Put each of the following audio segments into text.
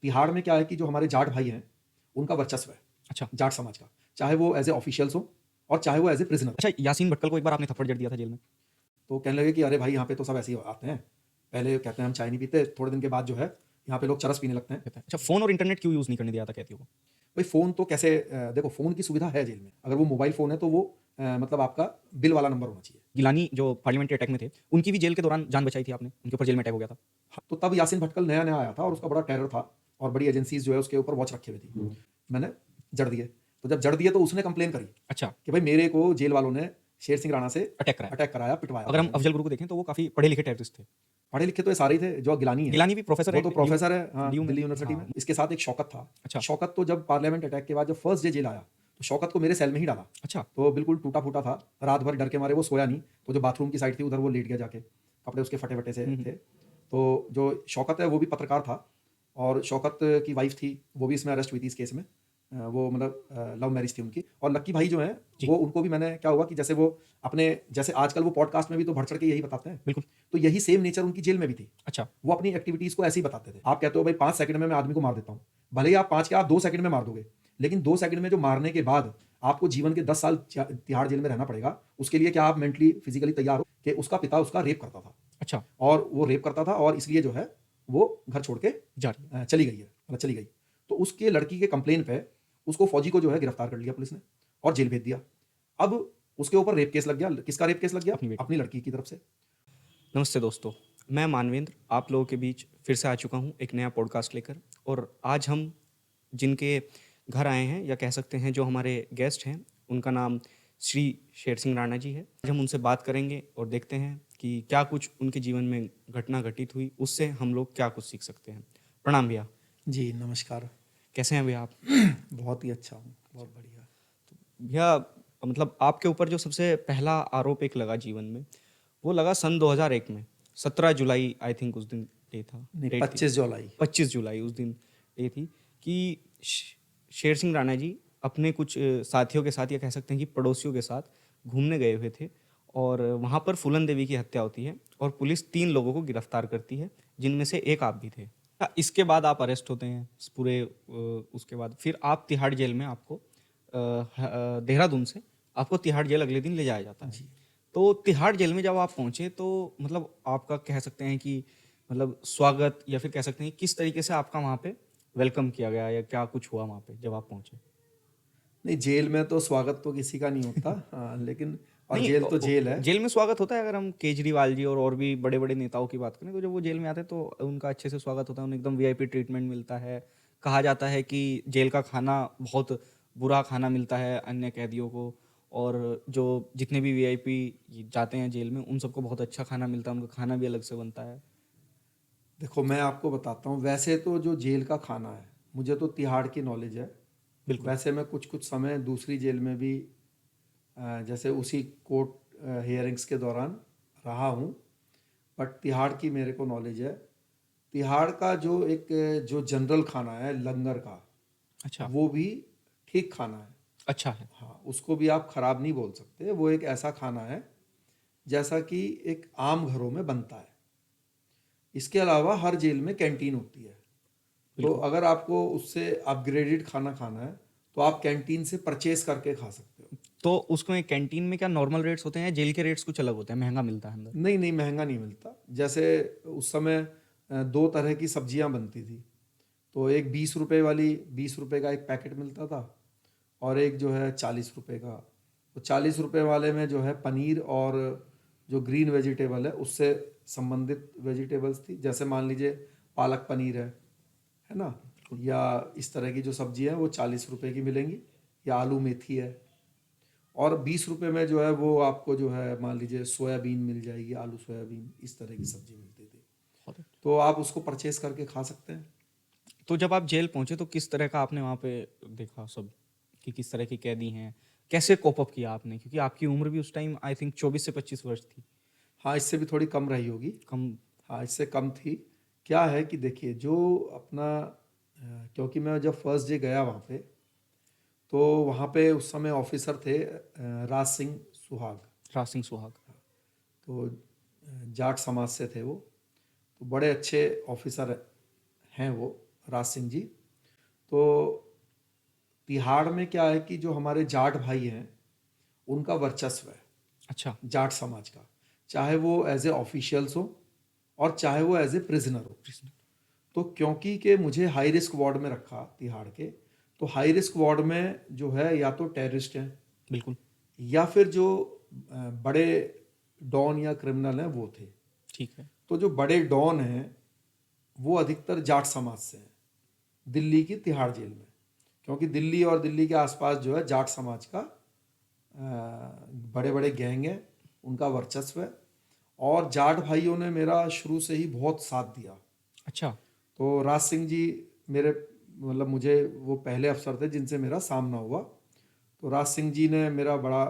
तिहाड़ में क्या है कि जो हमारे जाट भाई हैं, उनका वर्चस्व है, अच्छा। जाट समाज का। चाहे वो एज़ ए ऑफिशियल्स हो और चाहे वो एज़ ए प्रिज़नर हो। अच्छा, यासीन भटकल को एक बार आपने थप्पड़ जड़ दिया था जेल में। तो कहने लगे कि अरे भाई यहाँ पे तो सब ऐसे ही आते हैं। पहले कहते हैं हम चाय नहीं पीते, थोड़े दिन के बाद जो है यहाँ पे लोग चरस पीने लगते हैं। कहता है, अच्छा, फ़ोन और इंटरनेट क्यों यूज़ नहीं करने दिया था कैदियों को? भाई फ़ोन तो कैसे देखो फ़ोन की सुविधा है जेल में। अगर वो मोबाइल फ़ोन है तो वो मतलब आपका बिल वाला नंबर होना चाहिए। गिलानी जो पार्लियामेंट्री अटैक में थे, उनकी भी जेल के दौरान जान बचाई थी आपने? उनके ऊपर जेल में अटैक हो गया था। हाँ, तो तब यासीन भटकल नया-नया आया था और उसका बड़ा टेरर था और बड़ी एजेंसीज़ जो है उसके ऊपर वॉच रखी हुई थी। मैंने जड़ दिए। तो जब जड़ दिए तो उसने कंप्लेन करी अच्छा, कि भाई मेरे को जेल वालों ने शेर सिंह राणा से अटैक कराया। अटैक कराया, पिटवाया अगर हम उन्होंने। अफ़ज़ल गुरु को देखें तो वो काफ़ी पढ़े लिखे टेररिस्ट थे। पढ़े लिखे तो ये सारे ही थे, जो गिलानी है, गिलानी भी प्रोफ़ेसर वो हैं तो डीयू प्रोफ़ेसर है हाँ, डीयू में। दिल्ली यूनिवर्सिटी में। हाँ, इसके साथ एक शौकत था। अच्छा, शौकत तो जब पार्लियामेंट अटैक के बाद जब फर्स्ट डे जेल आया, तो शौकत को मेरे सेल में ही डाला। अच्छा, तो बिल्कुल टूटा-फूटा था, रात भर डर के मारे वो सोया नहीं, तो जो बाथरूम की साइड थी उधर वो लेट गया जाके, कपड़े उसके फटे-फटे से हुँ, हुँ। थे। तो जो शौकत है वो भी पत्रकार था और शौकत की वाइफ़ थी, वो भी इसमें अरेस्ट हुई थी इस केस में। वो मतलब लव मैरिज थी उनकी और लक्की भाई जो हैं, जी, वो उनको भी मैंने क्या हुआ कि जैसे वो अपने जैसे आजकल वो पॉडकास्ट में भी तो बढ़-चढ़ के यही बताते हैं, बिल्कुल, तो यही सेम नेचर उनकी जेल में भी थी। अच्छा, वो अपनी एक्टिविटीज़ को ऐसे ही बताते थे। आप कहते हो भाई 5 सेकंड में मैं आदमी को मार देता हूँ। भले ही आप 5 क्या आप 2 सेकंड में मार दोगे। लेकिन 2 सेकंड में जो मारने के बाद आपको जीवन के 10 साल तिहाड़ जेल में रहना पड़ेगा। उसके लिए क्या आप मेंटली, फिज़िकली तैयार हो कि उसका पिता उसका रेप करता था अच्छा, और वो रेप करता था और इसलिए जो है वो घर छोड़ के जा रही है। चली गई है, मतलब चली गई। तो उसके लड़की के कंप्लेन पे उसको फौजी को जो है गिरफ्तार कर लिया पुलिस ने और जेल भेज दिया। अब उसके ऊपर रेप केस लग गया। किसका रेप केस लग गया? अपनी बेटी। अपनी लड़की की तरफ से। नमस्ते दोस्तों, मैं मानवेंद्र आप लोगों के बीच फिर से आ चुका हूँ एक नया पॉडकास्ट लेकर। और आज हम जिनके घर आए हैं या कह सकते हैं जो हमारे गेस्ट हैं, उनका नाम श्री शेर सिंह राणा जी है। आज हम उनसे बात करेंगे और देखते हैं कि क्या कुछ उनके जीवन में घटना घटित हुई, उससे हम लोग क्या कुछ सीख सकते हैं। प्रणाम भैया। जी, नमस्कार। कैसे हैं भैया आप? बहुत ही अच्छा हूँ, बहुत बढ़िया। भैया, मतलब आपके ऊपर जो सबसे पहला आरोप एक लगा जीवन में, वो लगा सन 2001 में। 17 जुलाई आई थिंक उस दिन डे था, नहीं, डेट थी। 25 जुलाई। 25 जुलाई उस दिन डे थी कि शेर सिंह राणा जी अपने कुछ साथियों के साथ या कह सकते हैं कि पड़ोसियों के साथ घूमने गए हुए थे और वहाँ पर फूलन देवी की हत्या होती है और पुलिस 3 लोगों को गिरफ्तार करती है, जिनमें से एक आप भी थे। इसके बाद आप अरेस्ट होते हैं इस पूरे उसके बाद फिर आप तिहाड़ जेल में आपको देहरादून से आपको तिहाड़ जेल अगले दिन ले जाया जाता है। जी। तो तिहाड़ जेल में जब आप पहुंचे तो मतलब आपका कह सकते हैं कि मतलब स्वागत या फिर कह सकते हैं किस तरीके से आपका वहाँ पे वेलकम किया गया या क्या कुछ हुआ वहाँ पे जब आप पहुंचे? नहीं, जेल में तो स्वागत तो किसी का नहीं होता। हाँ, लेकिन और नहीं, जेल तो जेल है। जेल में स्वागत होता है। अगर हम केजरीवाल जी और भी बड़े बड़े नेताओं की बात करें तो जब वो जेल में आते हैं तो उनका अच्छे से स्वागत होता है, उन्हें एकदम वीआईपी ट्रीटमेंट मिलता है। कहा जाता है कि जेल का खाना बहुत बुरा खाना मिलता है अन्य कैदियों को, और जो जितने भी वीआईपी जाते हैं जेल में उन सबको बहुत अच्छा खाना मिलता है, उनका खाना भी अलग से बनता है। देखो मैं आपको बताता हूँ, वैसे तो जो जेल का खाना है, मुझे तो तिहाड़ की नॉलेज है। बिल्कुल। वैसे मैं कुछ-कुछ समय दूसरी जेल में भी जैसे उसी कोर्ट हियरिंग्स के दौरान रहा हूँ, बट तिहाड़ की मेरे को नॉलेज है। तिहाड़ का जो एक जो जनरल खाना है लंगर का, अच्छा। वो भी ठीक खाना है। अच्छा है। हाँ, उसको भी आप खराब नहीं बोल सकते। वो एक ऐसा खाना है जैसा कि एक आम घरों में बनता है। इसके अलावा हर जेल में कैंटीन होती है। तो बिल्कुल। अगर आपको उससे अपग्रेडेड खाना खाना है तो आप कैंटीन से परचेज करके खा सकते हो। तो उसमें कैंटीन में क्या नॉर्मल रेट्स होते हैं या जेल के रेट्स कुछ अलग होते हैं, महंगा मिलता है अंदर? नहीं नहीं, महंगा नहीं मिलता। जैसे उस समय दो तरह की सब्जियां बनती थी। तो एक 20 रुपए वाली, 20 रुपए का एक पैकेट मिलता था और एक जो है 40 रुपए का। तो 40 रुपए वाले में जो है पनीर और जो ग्रीन वेजिटेबल है उससे संबंधित वेजिटेबल्स थी। जैसे मान लीजिए पालक पनीर है ना, बिल्कुल। या इस तरह की जो सब्जी है वो 40 रुपए की मिलेंगी, या आलू मेथी है। और 20 रुपए में जो है वो आपको जो है मान लीजिए सोयाबीन मिल जाएगी, आलू सोयाबीन इस तरह की सब्जी मिलती थी। बहुत अच्छा। तो आप उसको परचेज करके खा सकते हैं। तो जब आप जेल पहुंचे तो किस तरह का आपने वहाँ पे देखा सब, कि किस तरह की कैदी हैं, कैसे कोप अप किया आपने, क्योंकि आपकी उम्र भी उस टाइम आई थिंक 24 से 25 वर्ष थी। हाँ, इससे भी थोड़ी कम रही होगी। कम। हाँ, इससे कम थी। क्या है कि देखिए जो अपना क्योंकि मैं जब फर्स्ट डे गया वहाँ पे, तो वहाँ पे उस समय ऑफिसर थे राज सिंह सुहाग। राज सिंह सुहाग। तो जाट समाज से थे वो। तो बड़े अच्छे ऑफिसर हैं वो, राज सिंह जी। तो तिहाड़ में क्या है कि जो हमारे जाट भाई हैं उनका वर्चस्व है, अच्छा। जाट समाज का, चाहे वो एज ए ऑफिशियल्स हो और चाहे वो एज ए प्रिजनर हो। तो क्योंकि कि मुझे हाई रिस्क वार्ड में रखा तिहाड़ के, तो हाई रिस्क वार्ड में जो है या तो टेररिस्ट हैं बिल्कुल। या फिर जो बड़े डॉन या क्रिमिनल हैं वो थे। ठीक है। तो जो बड़े डॉन हैं वो अधिकतर जाट समाज से हैं दिल्ली की तिहाड़ जेल में, क्योंकि दिल्ली और दिल्ली के आसपास जो है जाट समाज का बड़े बड़े गैंग हैं, उनका वर्चस्व है। और जाट भाइयों ने मेरा शुरू से ही बहुत साथ दिया। अच्छा। तो राज सिंह जी मेरे मतलब मुझे वो पहले अफसर थे जिनसे मेरा सामना हुआ। तो राज सिंह जी ने मेरा बड़ा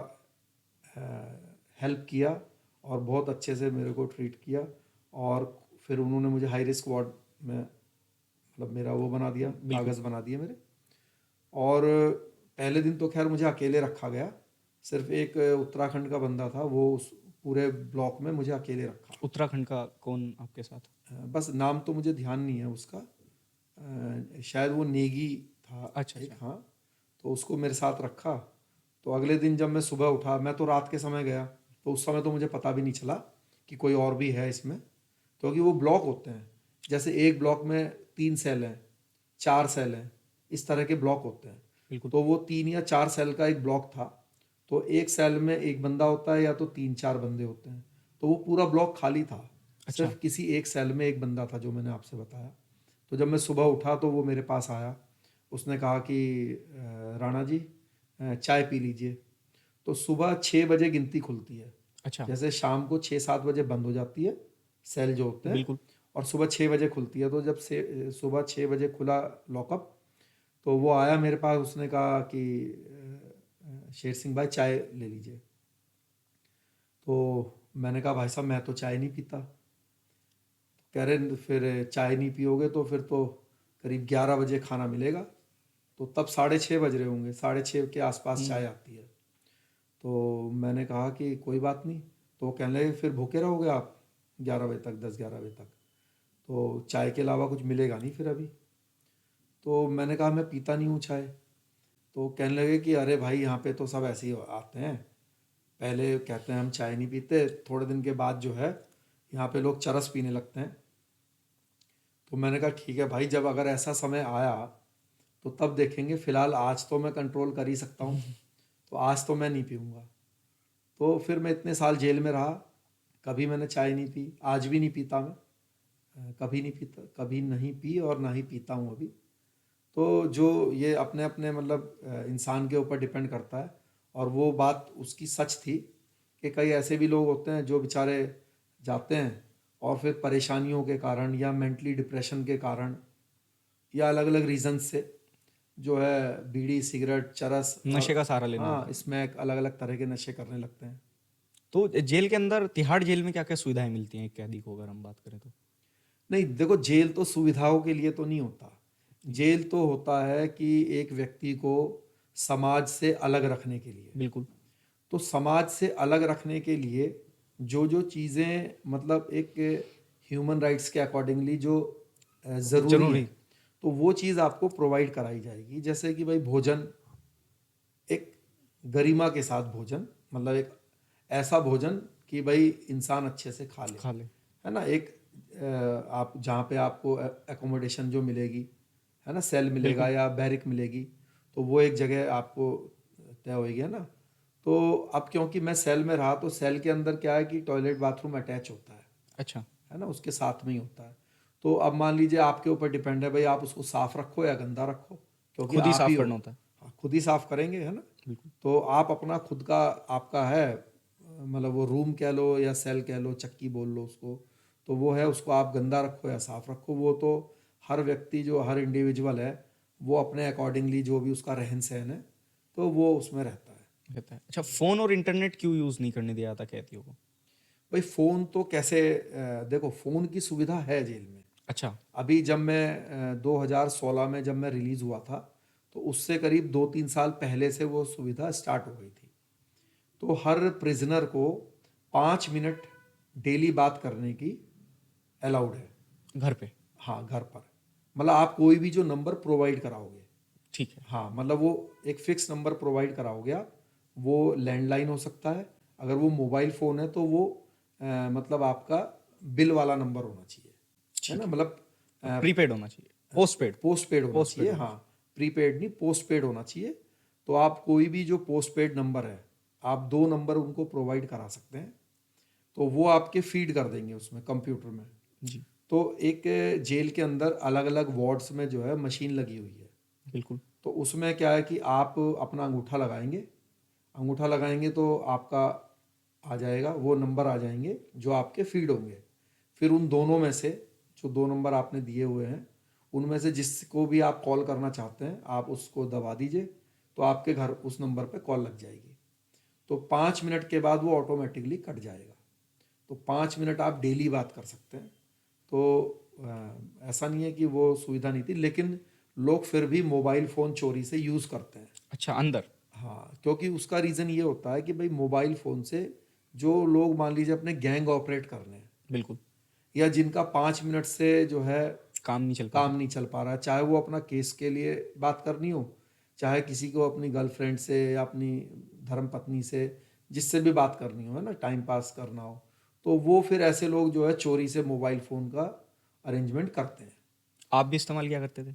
हेल्प किया और बहुत अच्छे से मेरे को ट्रीट किया। और फिर उन्होंने मुझे हाई रिस्क वार्ड में मतलब मेरा वो बना दिया, कागज़ बना दिए मेरे। और पहले दिन तो खैर मुझे अकेले रखा गया, सिर्फ एक उत्तराखंड का बंदा था, वो उस पूरे ब्लॉक में मुझे अकेले रखा। उत्तराखंड का कौन आपके साथ? बस नाम तो मुझे ध्यान नहीं है उसका, शायद वो नेगी था अच्छा, एक, अच्छा। हाँ। तो उसको मेरे साथ रखा। तो अगले दिन जब मैं सुबह उठा, मैं तो रात के समय गया, तो उस समय तो मुझे पता भी नहीं चला कि कोई और भी है इसमें, क्योंकि वो ब्लॉक होते हैं। जैसे एक ब्लॉक में 3 सेल हैं, 4 सेल हैं, इस तरह के ब्लॉक होते हैं। बिल्कुल। तो वो 3 या 4 सेल का एक ब्लॉक था। तो एक सेल में एक बंदा होता है या तो 3-4 बंदे होते हैं। तो वो पूरा ब्लॉक खाली था, अच्छा। सिर्फ किसी एक सेल में एक बंदा था जो मैंने आपसे बताया। तो जब मैं सुबह उठा तो वो मेरे पास आया, उसने कहा कि राणा जी चाय पी लीजिए। तो सुबह 6 बजे गिनती खुलती है, अच्छा। जैसे शाम को 6-7 बजे बंद हो जाती है सेल जो होते हैं, बिल्कुल। और सुबह 6 बजे खुलती है। तो जब से सुबह 6 बजे खुला लॉकअप, तो वो आया मेरे पास, उसने कहा कि शेर सिंह भाई चाय ले लीजिए। तो मैंने कहा भाई साहब मैं तो चाय नहीं पीता। कह रहे फिर चाय नहीं पियोगे तो फिर तो करीब 11 बजे खाना मिलेगा। तो तब 6:30 बज रहे होंगे, 6:30 के आसपास चाय आती है। तो मैंने कहा कि कोई बात नहीं। तो वो कहने लगे फिर भूखे रहोगे आप 11 बजे तक, 10-11 बजे तक, तो चाय के अलावा कुछ मिलेगा नहीं फिर अभी। तो मैंने कहा मैं पीता नहीं हूँ चाय। तो कहने लगे कि अरे भाई यहाँ पे तो सब ऐसे ही आते हैं, पहले कहते हैं हम चाय नहीं पीते, थोड़े दिन के बाद जो है यहाँ पे लोग चरस पीने लगते हैं। तो मैंने कहा ठीक है भाई, जब अगर ऐसा समय आया तो तब देखेंगे, फ़िलहाल आज तो मैं कंट्रोल कर ही सकता हूँ, तो आज तो मैं नहीं पीऊँगा। तो फिर मैं इतने साल जेल में रहा, कभी मैंने चाय नहीं पी, आज भी नहीं पीता मैं, कभी नहीं पीता, कभी नहीं पी और ना ही पीता हूँ अभी। तो जो ये अपने अपने मतलब इंसान के ऊपर डिपेंड करता है। और वो बात उसकी सच थी कि कई ऐसे भी लोग होते हैं जो बेचारे जाते हैं और फिर परेशानियों के कारण या मेंटली डिप्रेशन के कारण या अलग अलग रीज़न से जो है बीड़ी सिगरेट चरस और नशे का सहारा लेने हाँ लगते हैं। स्मैक अलग अलग तरह के नशे करने लगते हैं। तो जेल के अंदर, तिहाड़ जेल में क्या-क्या सुविधाएँ मिलती हैं एक कैदी को, अगर हम बात करें तो? नहीं देखो, जेल तो सुविधाओं के लिए तो नहीं होता। जेल तो होता है कि एक व्यक्ति को समाज से अलग रखने के लिए। बिल्कुल। तो समाज से अलग रखने के लिए जो जो चीज़ें मतलब एक ह्यूमन राइट्स के अकॉर्डिंगली जो ज़रूरी ज़रूरी। हैं, तो वो चीज़ आपको प्रोवाइड कराई जाएगी। जैसे कि भाई भोजन, एक गरिमा के साथ भोजन, मतलब एक ऐसा भोजन कि भाई इंसान अच्छे से खा ले, खा ले। है ना। एक आप जहाँ पे आपको एकोमोडेशन जो मिलेगी, है ना, सेल मिलेगा बिल्कुल। या बैरिक मिलेगी, तो वो एक जगह आपको तय होएगी, है ना। तो अब क्योंकि मैं सेल में रहा, तो सेल के अंदर क्या है कि टॉयलेट बाथरूम अटैच होता अच्छा। है ना, उसके साथ में ही होता है। तो अब मान लीजिए आपके ऊपर डिपेंड है भाई, आप उसको साफ रखो या गंदा रखो, क्योंकि खुद ही आप ही साफ़ हो। करना होता है। हाँ, खुद ही साफ करेंगे, है ना। बिल्कुल। तो आप अपना खुद का आपका है, मतलब वो रूम कह लो या सेल कह लो, चक्की बोल लो उसको, तो वो है, उसको आप गंदा रखो या साफ रखो, वो तो हर व्यक्ति जो हर इंडिविजुअल है वो अपने अकॉर्डिंगली जो भी उसका रहन सहन है तो वो उसमें रहता है। रहता है। अच्छा, फ़ोन और इंटरनेट क्यों यूज़ नहीं करने दिया जाता कैदियों को? भाई फ़ोन तो कैसे, देखो फ़ोन की सुविधा है जेल में। अच्छा। अभी जब मैं 2016 में जब मैं रिलीज़ हुआ था, तो उससे करीब 2-3 साल पहले से वो सुविधा स्टार्ट हो गई थी। तो हर प्रिजनर को 5 मिनट डेली बात करने की अलाउड है। घर पे? हाँ, घर पर। मतलब आप कोई भी जो नंबर प्रोवाइड कराओगे, ठीक है। हाँ मतलब वो एक फिक्स नंबर प्रोवाइड कराओगे आप, वो लैंडलाइन हो सकता है, अगर वो मोबाइल फ़ोन है तो वो मतलब आपका बिल वाला नंबर होना चाहिए, है ठीक ना, है। मतलब प्रीपेड होना चाहिए, पोस्टपेड। पोस्ट पेड होना पोस्टपेड चाहिए, होना हाँ, चाहिए। प्रीपेड नहीं, पोस्ट पेड होना चाहिए। तो आप कोई भी जो पोस्ट पेड नंबर है, आप 2 नंबर उनको प्रोवाइड करा सकते हैं, तो वो आपके फीड कर देंगे उसमें कंप्यूटर में। जी, तो एक जेल के अंदर अलग अलग वार्ड्स में जो है मशीन लगी हुई है, बिल्कुल। तो उसमें क्या है कि आप अपना अंगूठा लगाएंगे, अंगूठा लगाएंगे तो आपका आ जाएगा, वो नंबर आ जाएंगे जो आपके फीड होंगे। फिर उन दोनों में से जो 2 नंबर आपने दिए हुए हैं, उनमें से जिसको भी आप कॉल करना चाहते हैं आप उसको दबा दीजिए, तो आपके घर उस नंबर पे कॉल लग जाएगी। तो 5 मिनट के बाद वो ऑटोमेटिकली कट जाएगा। तो 5 मिनट आप डेली बात कर सकते हैं। तो ऐसा नहीं है कि वो सुविधा नहीं थी, लेकिन लोग फिर भी मोबाइल फ़ोन चोरी से यूज़ करते हैं। अच्छा, अंदर। हाँ, क्योंकि उसका रीज़न ये होता है कि भाई मोबाइल फ़ोन से जो लोग मान लीजिए अपने गैंग ऑपरेट कर रहे हैं, बिल्कुल। या जिनका 5 मिनट से जो है काम नहीं चल पा काम रहा। नहीं चल पा रहा है, चाहे वो अपना केस के लिए बात करनी हो, चाहे किसी को अपनी गर्लफ्रेंड से या अपनी धर्म पत्नी से, जिससे भी बात करनी हो, है ना, टाइम पास करना हो, तो वो फिर ऐसे लोग जो है चोरी से मोबाइल फ़ोन का अरेंजमेंट करते हैं। आप भी इस्तेमाल किया करते थे?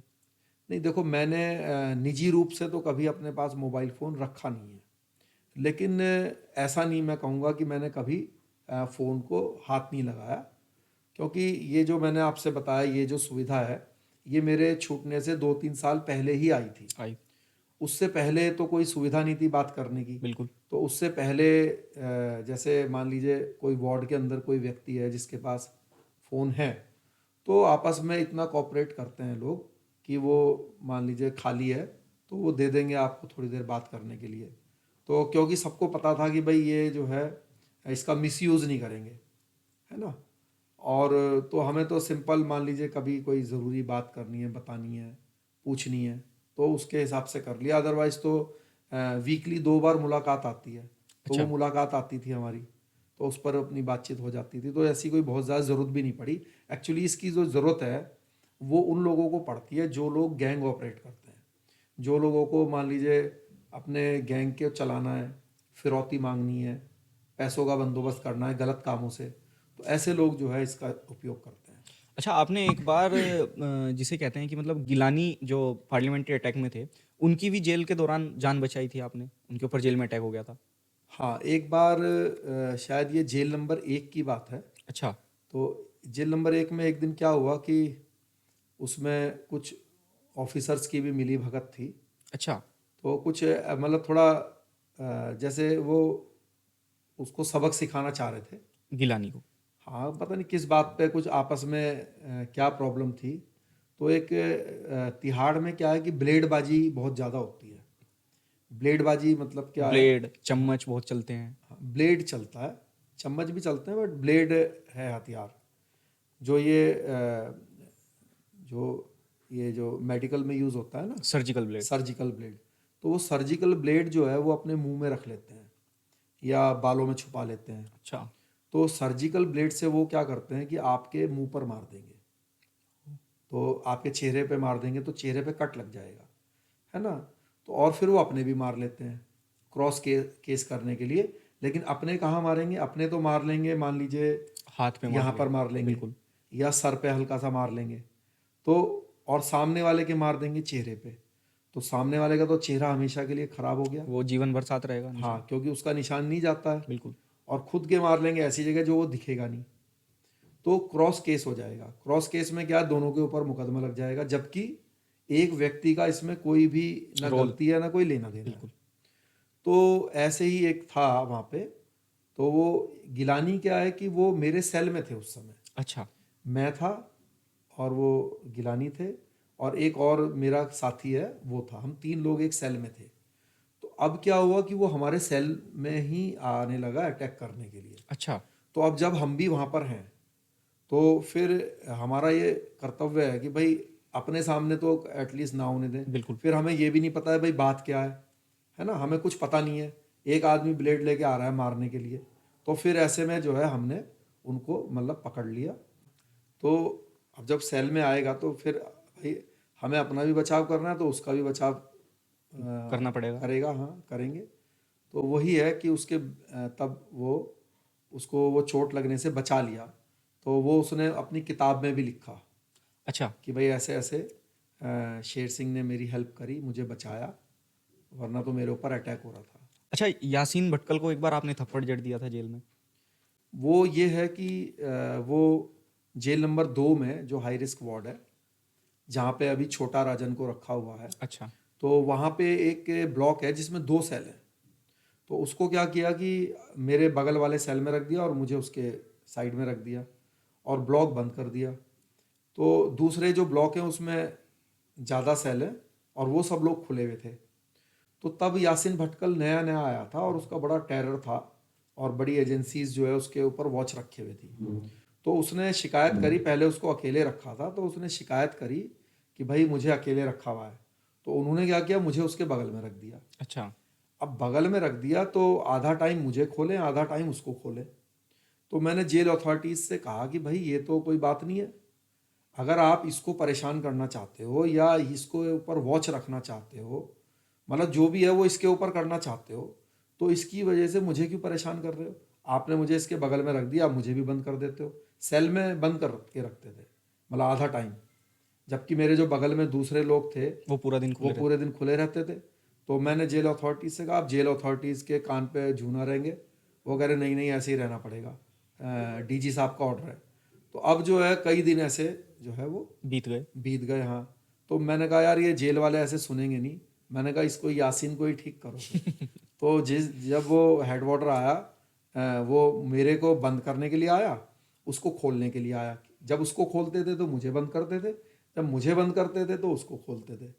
नहीं देखो, मैंने निजी रूप से तो कभी अपने पास मोबाइल फ़ोन रखा नहीं है, लेकिन ऐसा नहीं मैं कहूँगा कि मैंने कभी फ़ोन को हाथ नहीं लगाया, क्योंकि ये जो मैंने आपसे बताया, ये जो सुविधा है, ये मेरे छूटने से 2-3 साल पहले ही आई थी। आई। उससे पहले तो कोई सुविधा नहीं थी बात करने की। बिल्कुल। तो उससे पहले जैसे मान लीजिए कोई वार्ड के अंदर कोई व्यक्ति है जिसके पास फ़ोन है, तो आपस में इतना कोऑपरेट करते हैं लोग कि वो मान लीजिए खाली है तो वो दे देंगे आपको थोड़ी देर बात करने के लिए। तो क्योंकि सबको पता था कि भाई ये जो है इसका मिसयूज़ नहीं करेंगे, है ना। और तो हमें तो सिंपल मान लीजिए कभी कोई ज़रूरी बात करनी है, बतानी है, पूछनी है, तो उसके हिसाब से कर लिया। अदरवाइज़ तो वीकली 2 बार मुलाकात आती है, तो वो अच्छा। मुलाकात आती थी हमारी, तो उस पर अपनी बातचीत हो जाती थी। तो ऐसी कोई बहुत ज़्यादा ज़रूरत भी नहीं पड़ी। एक्चुअली इसकी जो ज़रूरत है वो उन लोगों को पड़ती है जो लोग गैंग ऑपरेट करते हैं, जो लोगों को मान लीजिए अपने गैंग के चलाना है, फिरौती मांगनी है, पैसों का बंदोबस्त करना है गलत कामों से, तो ऐसे लोग जो है इसका उपयोग करते हैं। अच्छा, आपने एक बार जिसे कहते हैं कि मतलब गिलानी जो पार्लियामेंट्री अटैक में थे, उनकी भी जेल के दौरान जान बचाई थी आपने? उनके ऊपर जेल में अटैक हो गया था। हाँ, एक बार शायद ये जेल नंबर 1 की बात है। अच्छा। तो जेल नंबर 1 में एक दिन क्या हुआ कि उसमें कुछ ऑफिसर्स की भी मिली भगत थी। अच्छा। तो कुछ मतलब थोड़ा जैसे वो उसको सबक सिखाना चाह रहे थे। गिलानी को। हाँ, पता नहीं किस बात पे कुछ आपस में क्या प्रॉब्लम थी। तो एक तिहाड़ में क्या है कि ब्लेडबाजी बहुत ज़्यादा होती है। ब्लेडबाजी मतलब क्या है? ब्लेड, हाँ, चम्मच बहुत चलते हैं। हाँ, ब्लेड चलता है, चम्मच भी चलते हैं, बट ब्लेड है हथियार। जो ये जो मेडिकल में यूज़ होता है ना, सर्जिकल ब्लेड। Surgical blade. तो वो सर्जिकल ब्लेड जो है वो अपने मुंह में रख लेते हैं या बालों में छुपा लेते हैं। अच्छा। तो सर्जिकल ब्लेड से वो क्या करते हैं कि आपके मुंह पर मार देंगे, तो आपके चेहरे पे मार देंगे तो चेहरे पे कट लग जाएगा, है ना। तो और फिर वो अपने भी मार लेते हैं केस करने के लिए। लेकिन अपने कहाँ मारेंगे? अपने तो मार लेंगे मान लीजिए हाथ पे मार यहाँ पर लेंगे। मार लेंगे, बिल्कुल। या सर पे हल्का सा मार लेंगे। तो और सामने वाले के मार देंगे चेहरे पे, तो सामने वाले का तो चेहरा हमेशा के लिए खराब हो गया। वो जीवन भर साथ रहेगा हाँ, निशान। क्योंकि उसका निशान नहीं जाता है। बिल्कुल। और खुद के मार लेंगे ऐसी जगह जो वो दिखेगा नहीं, तो क्रॉस केस हो जाएगा। क्रॉस केस में क्या, दोनों के ऊपर मुकदमा लग जाएगा, जबकि एक व्यक्ति का इसमें कोई भी ना रोल। गलती है ना कोई लेना देना है। बिल्कुल। तो ऐसे ही एक था वहाँ पे। तो वो गिलानी क्या है कि वो मेरे सेल में थे उस समय। अच्छा। मैं था और वो गिलानी थे, और एक और मेरा साथी है वो था, हम 3 लोग एक सेल में थे। तो अब क्या हुआ कि वो हमारे सेल में ही आने लगा अटैक करने के लिए। अच्छा। तो अब जब हम भी वहाँ पर हैं, तो फिर हमारा ये कर्तव्य है कि भाई अपने सामने तो एटलीस्ट ना होने दें। बिल्कुल। फिर हमें ये भी नहीं पता है भाई बात क्या है ना, हमें कुछ पता नहीं है। एक आदमी ब्लेड लेके आ रहा है मारने के लिए, तो फिर ऐसे में जो है हमने उनको मतलब पकड़ लिया। तो अब जब सेल में आएगा तो फिर भाई हमें अपना भी बचाव करना है तो उसका भी बचाव करना पड़ेगा। करेगा, हाँ करेंगे। तो वही है कि उसके तब वो उसको वो चोट लगने से बचा लिया। तो वो उसने अपनी किताब में भी लिखा अच्छा। कि भाई ऐसे ऐसे शेर सिंह ने मेरी हेल्प करी, मुझे बचाया, वरना तो मेरे ऊपर अटैक हो रहा था। अच्छा, यासीन भटकल को एक बार आपने थप्पड़ जड़ दिया था जेल में। वो ये है कि वो जेल नंबर 2 में जो हाई रिस्क वार्ड है, जहाँ पे अभी छोटा राजन को रखा हुआ है, अच्छा। तो वहाँ पे एक ब्लॉक है जिसमें 2 सेल हैं। तो उसको क्या किया कि मेरे बगल वाले सेल में रख दिया और मुझे उसके साइड में रख दिया और ब्लॉक बंद कर दिया। तो दूसरे जो ब्लॉक हैं उसमें ज़्यादा सेल हैं और वो सब लोग खुले हुए थे। तो तब यासीन भटकल नया नया आया था और उसका बड़ा टेरर था और बड़ी एजेंसीज जो है उसके ऊपर वॉच रखे हुए थी। तो उसने शिकायत करी, पहले उसको अकेले रखा था, तो उसने शिकायत करी कि भाई मुझे अकेले रखा हुआ है। तो उन्होंने क्या किया, मुझे उसके बगल में रख दिया। अच्छा। अब बगल में रख दिया तो आधा टाइम मुझे खोले, आधा टाइम उसको खोले। तो मैंने जेल अथॉरिटीज़ से कहा कि भाई ये तो कोई बात नहीं है, अगर आप इसको परेशान करना चाहते हो या इसको ऊपर वॉच रखना चाहते हो, मतलब जो भी है वो इसके ऊपर करना चाहते हो, तो इसकी वजह से मुझे क्यों परेशान कर रहे हो? आपने मुझे इसके बगल में रख दिया, आप मुझे भी बंद कर देते हो। सेल में बंद कर के रखते थे, मतलब आधा टाइम, जबकि मेरे जो बगल में दूसरे लोग थे वो पूरा दिन वो खुले पूरे दिन खुले रहते थे। तो मैंने जेल अथॉरिटीज़ से कहा, आप जेल अथॉरिटीज़ के कान पे जूना रहेंगे। वो कह रहे नहीं नहीं ऐसे ही रहना पड़ेगा, डीजी साहब का ऑर्डर है। तो अब जो है कई दिन ऐसे जो है वो बीत गए। बीत गए। हाँ, तो मैंने कहा यार ये जेल वाले ऐसे सुनेंगे नहीं, मैंने कहा इसको यासीन को ही ठीक करो फिर। तो जब वो हेड वार्डर आया, वो मेरे को बंद करने के लिए आया, उसको खोलने के लिए आया। जब उसको खोलते थे तो मुझे बंद करते थे, जब मुझे बंद करते थे तो उसको खोलते थे।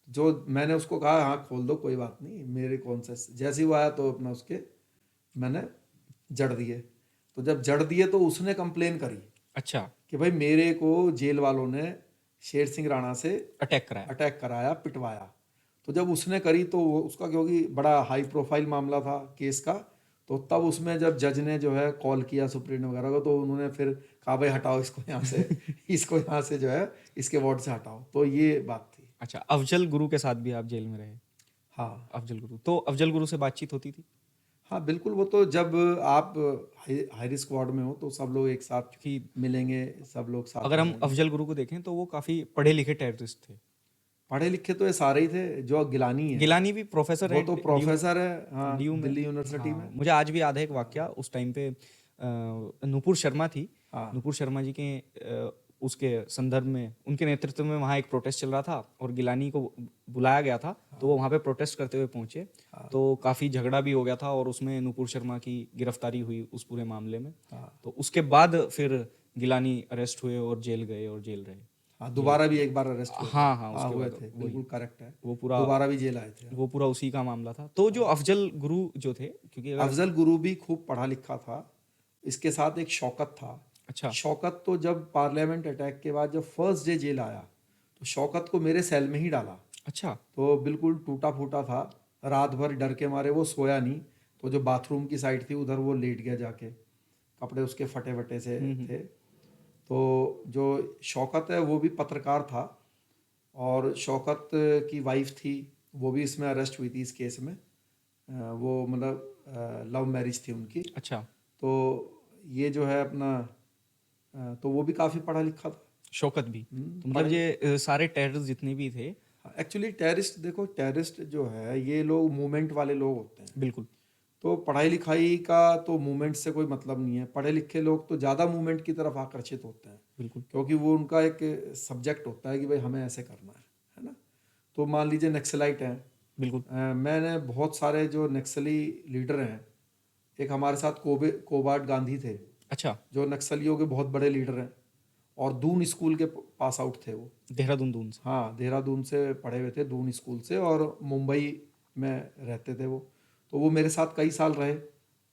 जो मैंने उसको कहा हाँ खोल दो कोई बात नहीं, मेरे कौन सा, जैसे ही वो आया तो अपना उसके मैंने जड़ दिए। तो जब जड़ दिए तो उसने कंप्लेन करी अच्छा। कि भाई मेरे को जेल वालों ने शेर सिंह राणा से अटैक कराया। अटैक कराया, पिटवाया। तो जब उसने करी तो उसका क्योंकि बड़ा हाई प्रोफाइल मामला था केस का, तो तब उसमें जब जज ने जो है कॉल किया सुप्रीम वगैरह को, तो उन्होंने फिर कहा भाई हटाओ इसको यहाँ से, इसको यहाँ से जो है इसके वार्ड से हटाओ। तो ये बात थी। अच्छा, अफजल गुरु के साथ भी आप जेल में रहे। हाँ अफजल गुरु, तो अफजल गुरु से बातचीत होती थी? हाँ बिल्कुल, वो तो जब आप हाई रिस्क वार्ड में हो तो सब लोग एक साथ क्योंकि मिलेंगे, सब लोग साथ अगर में हम रहेंगे। अफजल गुरु को देखें तो वो काफ़ी पढ़े लिखे टेररिस्ट थे। पढ़े लिखे तो ये सारे ही थे। जो गिलानी है गिलानी भी प्रोफेसर वो है तो डीयू में। प्रोफेसर है, हाँ डीयू में। दिल्ली यूनिवर्सिटी हाँ, में। मुझे आज भी याद है एक वाकया उस टाइम पे। नूपुर शर्मा थी। हाँ नूपुर शर्मा जी के उसके संदर्भ में उनके नेतृत्व में वहाँ एक प्रोटेस्ट चल रहा था और गिलानी को बुलाया गया था, तो वो वहाँ पे प्रोटेस्ट करते हुए पहुंचे। तो काफ़ी झगड़ा भी हो गया था और उसमें नूपुर शर्मा की गिरफ्तारी हुई उस पूरे मामले में। हाँ तो उसके बाद फिर गिलानी अरेस्ट हुए और जेल गए और जेल रहे। हाँ, दोबारा भी एक बार अरेस्ट हुए थे। हाँ हाँ, हाँ उसके हुए बाद थे, वही बिल्कुल करेक्ट है। वो पूरा दोबारा भी जेल आए थे। वो पूरा उसी का मामला था। तो जो अफजल गुरु जो थे, क्योंकि अगर अफजल गुरु भी खूब पढ़ा लिखा था। इसके साथ एक शौकत था। अच्छा। शौकत तो जब पार्लियामेंट अटैक के बाद जब फर्स्ट डे जेल आया तो शौकत को मेरे सेल में ही डाला। अच्छा। तो बिल्कुल टूटा फूटा था, रात भर डर के मारे वो सोया नहीं। तो जो बाथरूम की साइड थी उधर वो लेट गया जाके, कपड़े उसके फटे वटे से थे। तो जो शौकत है वो भी पत्रकार था और शौकत की वाइफ थी, वो भी इसमें अरेस्ट हुई थी इस केस में। वो मतलब लव मैरिज थी उनकी। अच्छा। तो ये जो है अपना तो वो भी काफ़ी पढ़ा लिखा था। शौकत भी, तो मतलब पढ़े। ये सारे टेररिस्ट जितने भी थे। एक्चुअली टेररिस्ट देखो, टेररिस्ट जो है ये लोग मूवमेंट वाले लोग होते हैं। बिल्कुल। तो पढ़ाई लिखाई का तो मूवमेंट से कोई मतलब नहीं है। पढ़े लिखे लोग तो ज़्यादा मूवमेंट की तरफ आकर्षित होते हैं, बिल्कुल। क्योंकि वो उनका एक सब्जेक्ट होता है कि भाई हमें ऐसे करना है ना। तो मान लीजिए नक्सलाइट हैं। बिल्कुल। मैंने बहुत सारे जो नक्सली लीडर हैं, एक हमारे साथ कोबार्ड गांधी थे, अच्छा। जो नक्सलियों के बहुत बड़े लीडर हैं और दून स्कूल के पास आउट थे वो। देहरादून दून से। हाँ, देहरादून से पढ़े हुए थे, दून स्कूल से, और मुंबई में रहते थे वो। तो वो मेरे साथ कई साल रहे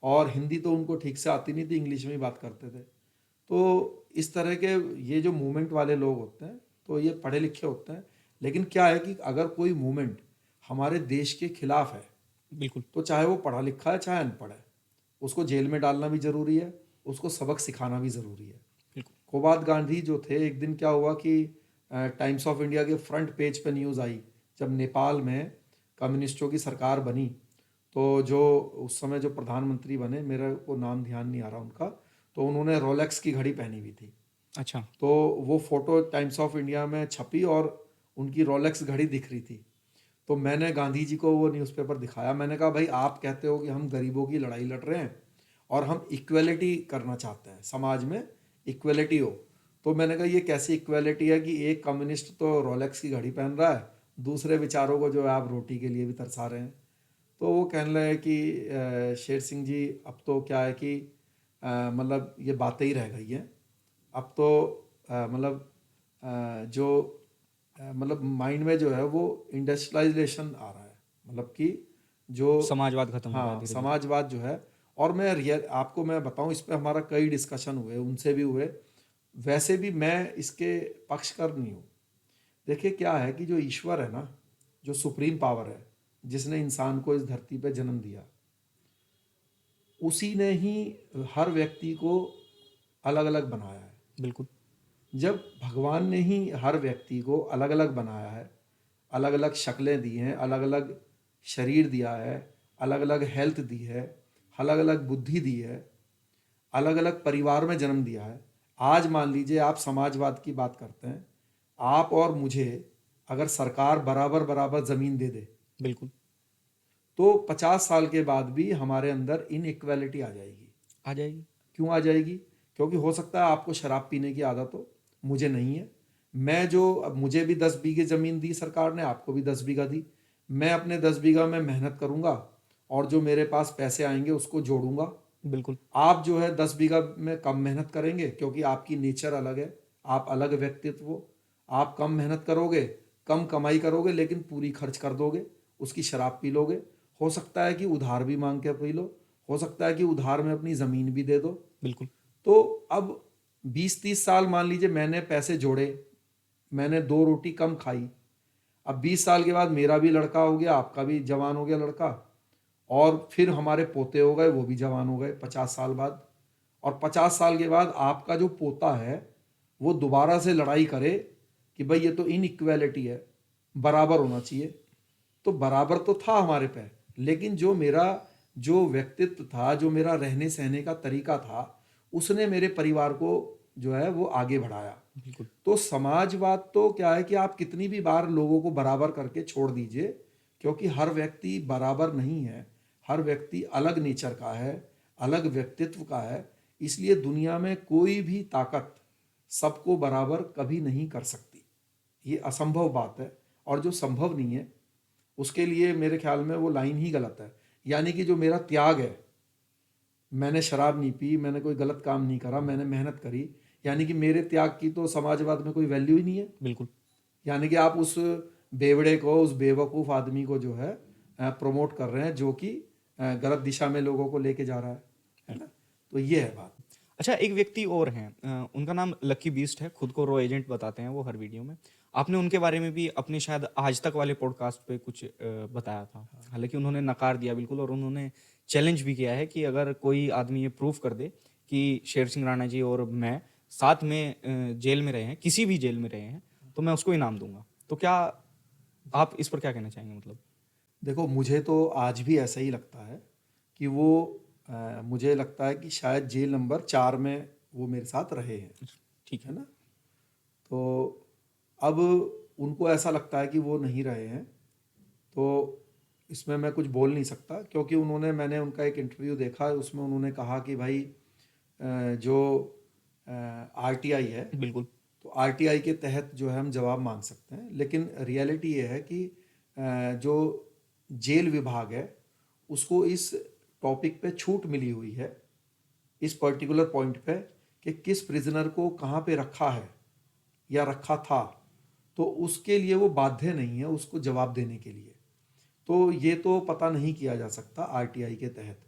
और हिंदी तो उनको ठीक से आती नहीं थी, इंग्लिश में ही बात करते थे। तो इस तरह के ये जो मूवमेंट वाले लोग होते हैं तो ये पढ़े लिखे होते हैं। लेकिन क्या है कि अगर कोई मूवमेंट हमारे देश के खिलाफ है बिल्कुल। तो चाहे वो पढ़ा लिखा है चाहे अनपढ़ है, उसको जेल में डालना भी ज़रूरी है, उसको सबक सिखाना भी ज़रूरी है। बिल्कुल। कोबाद गांधी जो थे, एक दिन क्या हुआ कि टाइम्स ऑफ इंडिया के फ्रंट पेज पे न्यूज़ आई जब नेपाल में कम्युनिस्टों की सरकार बनी, तो जो उस समय जो प्रधानमंत्री बने, मेरे को नाम ध्यान नहीं आ रहा उनका, तो उन्होंने रोलेक्स की घड़ी पहनी हुई थी। अच्छा। तो वो फोटो टाइम्स ऑफ इंडिया में छपी और उनकी रोलेक्स घड़ी दिख रही थी। तो मैंने गांधी जी को वो न्यूज़पेपर दिखाया, मैंने कहा भाई आप कहते हो कि हम गरीबों की लड़ाई लड़ रहे हैं और हम इक्वलिटी करना चाहते हैं, समाज में इक्वलिटी हो। तो मैंने कहा ये कैसी इक्वलिटी है कि एक कम्युनिस्ट तो रोलेक्स की घड़ी पहन रहा है, दूसरे बेचारों को जो है आप रोटी के लिए भी तरसा रहे हैं। तो वो कहने लगे कि शेर सिंह जी अब तो क्या है कि मतलब ये बातें ही रह गई हैं, अब तो मतलब जो मतलब माइंड में जो है वो इंडस्ट्रियलाइजेशन आ रहा है, मतलब कि जो समाजवाद खत्म हो रहा है हाँ धीरे धीरे। समाजवाद जो है। और मैं रियल आपको मैं बताऊं, इस पे हमारा कई डिस्कशन हुए, उनसे भी हुए, वैसे भी मैं इसके पक्षकर नहीं हूँ। देखिए क्या है कि जो ईश्वर है ना, जो सुप्रीम पावर है, जिसने इंसान को इस धरती पे जन्म दिया, उसी ने ही हर व्यक्ति को अलग अलग बनाया है। बिल्कुल। जब भगवान ने ही हर व्यक्ति को अलग अलग बनाया है, अलग अलग शक्लें दी हैं, अलग अलग शरीर दिया है, अलग अलग हेल्थ दी है, अलग अलग बुद्धि दी है, अलग अलग परिवार में जन्म दिया है। आज मान लीजिए आप समाजवाद की बात करते हैं, आप और मुझे अगर सरकार बराबर बराबर ज़मीन दे दे, बिल्कुल। तो 50 साल के बाद भी हमारे अंदर इनइक्वालिटी आ जाएगी। आ जाएगी। क्यों आ जाएगी? क्योंकि हो सकता है आपको शराब पीने की आदत हो, मुझे नहीं है। मैं जो अब मुझे भी 10 बीघे ज़मीन दी सरकार ने, आपको भी 10 बीघा दी। मैं अपने 10 बीघा में मेहनत करूंगा और जो मेरे पास पैसे आएंगे उसको जोड़ूंगा। बिल्कुल। आप जो है 10 बीघा में कम मेहनत करेंगे क्योंकि आपकी नेचर अलग है, आप अलग व्यक्तित्व हो। आप कम मेहनत करोगे, कम कमाई करोगे, लेकिन पूरी खर्च कर दोगे, उसकी शराब पी लोगे। हो सकता है कि उधार भी मांग के पी लो, हो सकता है कि उधार में अपनी ज़मीन भी दे दो। बिल्कुल। तो अब 20-30 साल मान लीजिए मैंने पैसे जोड़े, मैंने 2 रोटी कम खाई। अब 20 साल के बाद मेरा भी लड़का हो गया, आपका भी जवान हो गया लड़का, और फिर हमारे पोते हो गए, वो भी जवान हो गए 50 साल बाद। और 50 साल के बाद आपका जो पोता है वो दोबारा से लड़ाई करे कि भाई ये तो इनइक्वालिटी है, बराबर होना चाहिए। तो बराबर तो था हमारे पे, लेकिन जो मेरा जो व्यक्तित्व था, जो मेरा रहने सहने का तरीका था, उसने मेरे परिवार को जो है वो आगे बढ़ाया। बिल्कुल। तो समाजवाद तो क्या है कि आप कितनी भी बार लोगों को बराबर करके छोड़ दीजिए, क्योंकि हर व्यक्ति बराबर नहीं है, हर व्यक्ति अलग नेचर का है, अलग व्यक्तित्व का है। इसलिए दुनिया में कोई भी ताकत सबको बराबर कभी नहीं कर सकती, ये असंभव बात है। और जो संभव नहीं है उसके लिए मेरे ख्याल में वो लाइन ही गलत है। यानी कि जो मेरा त्याग है, मैंने शराब नहीं पी, मैंने कोई गलत काम नहीं करा, मैंने मेहनत करी, यानी कि मेरे त्याग की तो समाजवाद में कोई वैल्यू ही नहीं है। बिल्कुल। यानी कि आप उस बेवड़े को, उस बेवकूफ़ आदमी को जो है प्रमोट कर रहे हैं, जो कि गलत दिशा में लोगों को लेके जा रहा है ना। तो ये है बात। अच्छा, एक व्यक्ति और हैं, उनका नाम लकी बीस्ट है, खुद को रो एजेंट बताते हैं वो हर वीडियो में। आपने उनके बारे में भी अपने शायद आज तक वाले पॉडकास्ट पे कुछ बताया था, हालांकि उन्होंने नकार दिया बिल्कुल, और उन्होंने चैलेंज भी किया है कि अगर कोई आदमी ये प्रूव कर दे कि शेर सिंह राणा जी और मैं साथ में जेल में रहे हैं, किसी भी जेल में रहे हैं, तो मैं उसको इनाम दूंगा। तो क्या आप इस पर क्या कहना चाहेंगे? मतलब देखो मुझे तो आज भी ऐसा ही लगता है कि वो मुझे लगता है कि शायद जेल नंबर 4 में वो मेरे साथ रहे हैं, ठीक है है। ना। तो अब उनको ऐसा लगता है कि वो नहीं रहे हैं, तो इसमें मैं कुछ बोल नहीं सकता, क्योंकि मैंने उनका एक इंटरव्यू देखा, उसमें उन्होंने कहा कि भाई जो आरटीआई है, बिल्कुल। तो आरटीआई के तहत जो है हम जवाब मांग सकते हैं, लेकिन रियलिटी ये है कि जो जेल विभाग है उसको इस टॉपिक पे छूट मिली हुई है, इस पर्टिकुलर पॉइंट पे, कि किस प्रिजनर को कहाँ पे रखा है या रखा था, तो उसके लिए वो बाध्य नहीं है उसको जवाब देने के लिए। तो ये तो पता नहीं किया जा सकता आरटीआई के तहत,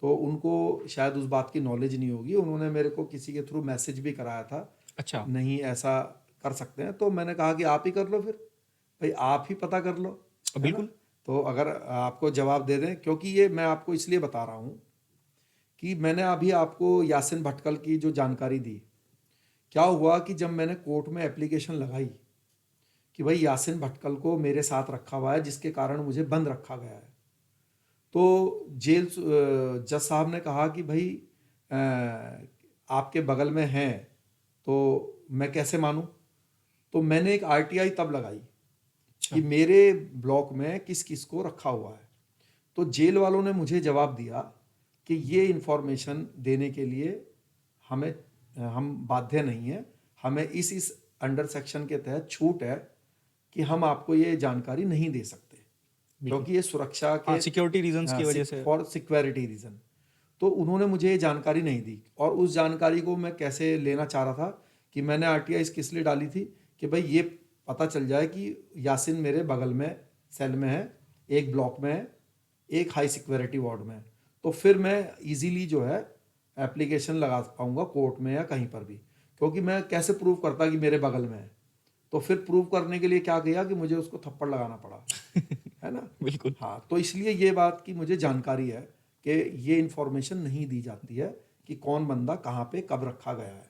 तो उनको शायद उस बात की नॉलेज नहीं होगी। उन्होंने मेरे को किसी के थ्रू मैसेज भी कराया था, अच्छा। नहीं ऐसा कर सकते हैं, तो मैंने कहा कि आप ही कर लो फिर, भाई आप ही पता कर लो, है ना। बिल्कुल। तो अगर आपको जवाब दे दें, क्योंकि ये मैं आपको इसलिए बता रहा हूँ कि मैंने अभी आपको यासिन भटकल की जो जानकारी दी, क्या हुआ कि जब मैंने कोर्ट में एप्लीकेशन लगाई कि भाई यासिन भटकल को मेरे साथ रखा हुआ है जिसके कारण मुझे बंद रखा गया है। तो जज साहब ने कहा कि भाई आपके बगल में हैं तो मैं कैसे मानूं। तो मैंने एक आरटीआई तब लगाई अच्छा। कि मेरे ब्लॉक में किस किस को रखा हुआ है। तो जेल वालों ने मुझे जवाब दिया कि ये इंफॉर्मेशन देने के लिए हम बाध्य नहीं है, हमें इस अंडर सेक्शन के तहत छूट है कि हम आपको ये जानकारी नहीं दे सकते बिल्कुल। क्योंकि ये सुरक्षा के सिक्योरिटी रीजंस की वजह से। For security reason. तो उन्होंने मुझे ये जानकारी नहीं दी और उस जानकारी को मैं कैसे लेना चाह रहा था कि मैंने आरटीआई किस लिए डाली थी कि भाई ये पता चल जाए कि यासिन मेरे बगल में सेल में है, एक ब्लॉक में है, एक हाई सिक्योरिटी वार्ड में है। तो फिर मैं इजीली जो है एप्लीकेशन लगा पाऊंगा कोर्ट में या कहीं पर भी, क्योंकि मैं कैसे प्रूव करता कि मेरे बगल में है। तो फिर प्रूव करने के लिए क्या किया कि मुझे उसको थप्पड़ लगाना पड़ा है ना। बिल्कुल। हाँ, तो इसलिए ये बात की मुझे जानकारी है कि ये इन्फॉर्मेशन नहीं दी जाती है कि कौन बंदा कहाँ पे कब रखा गया है।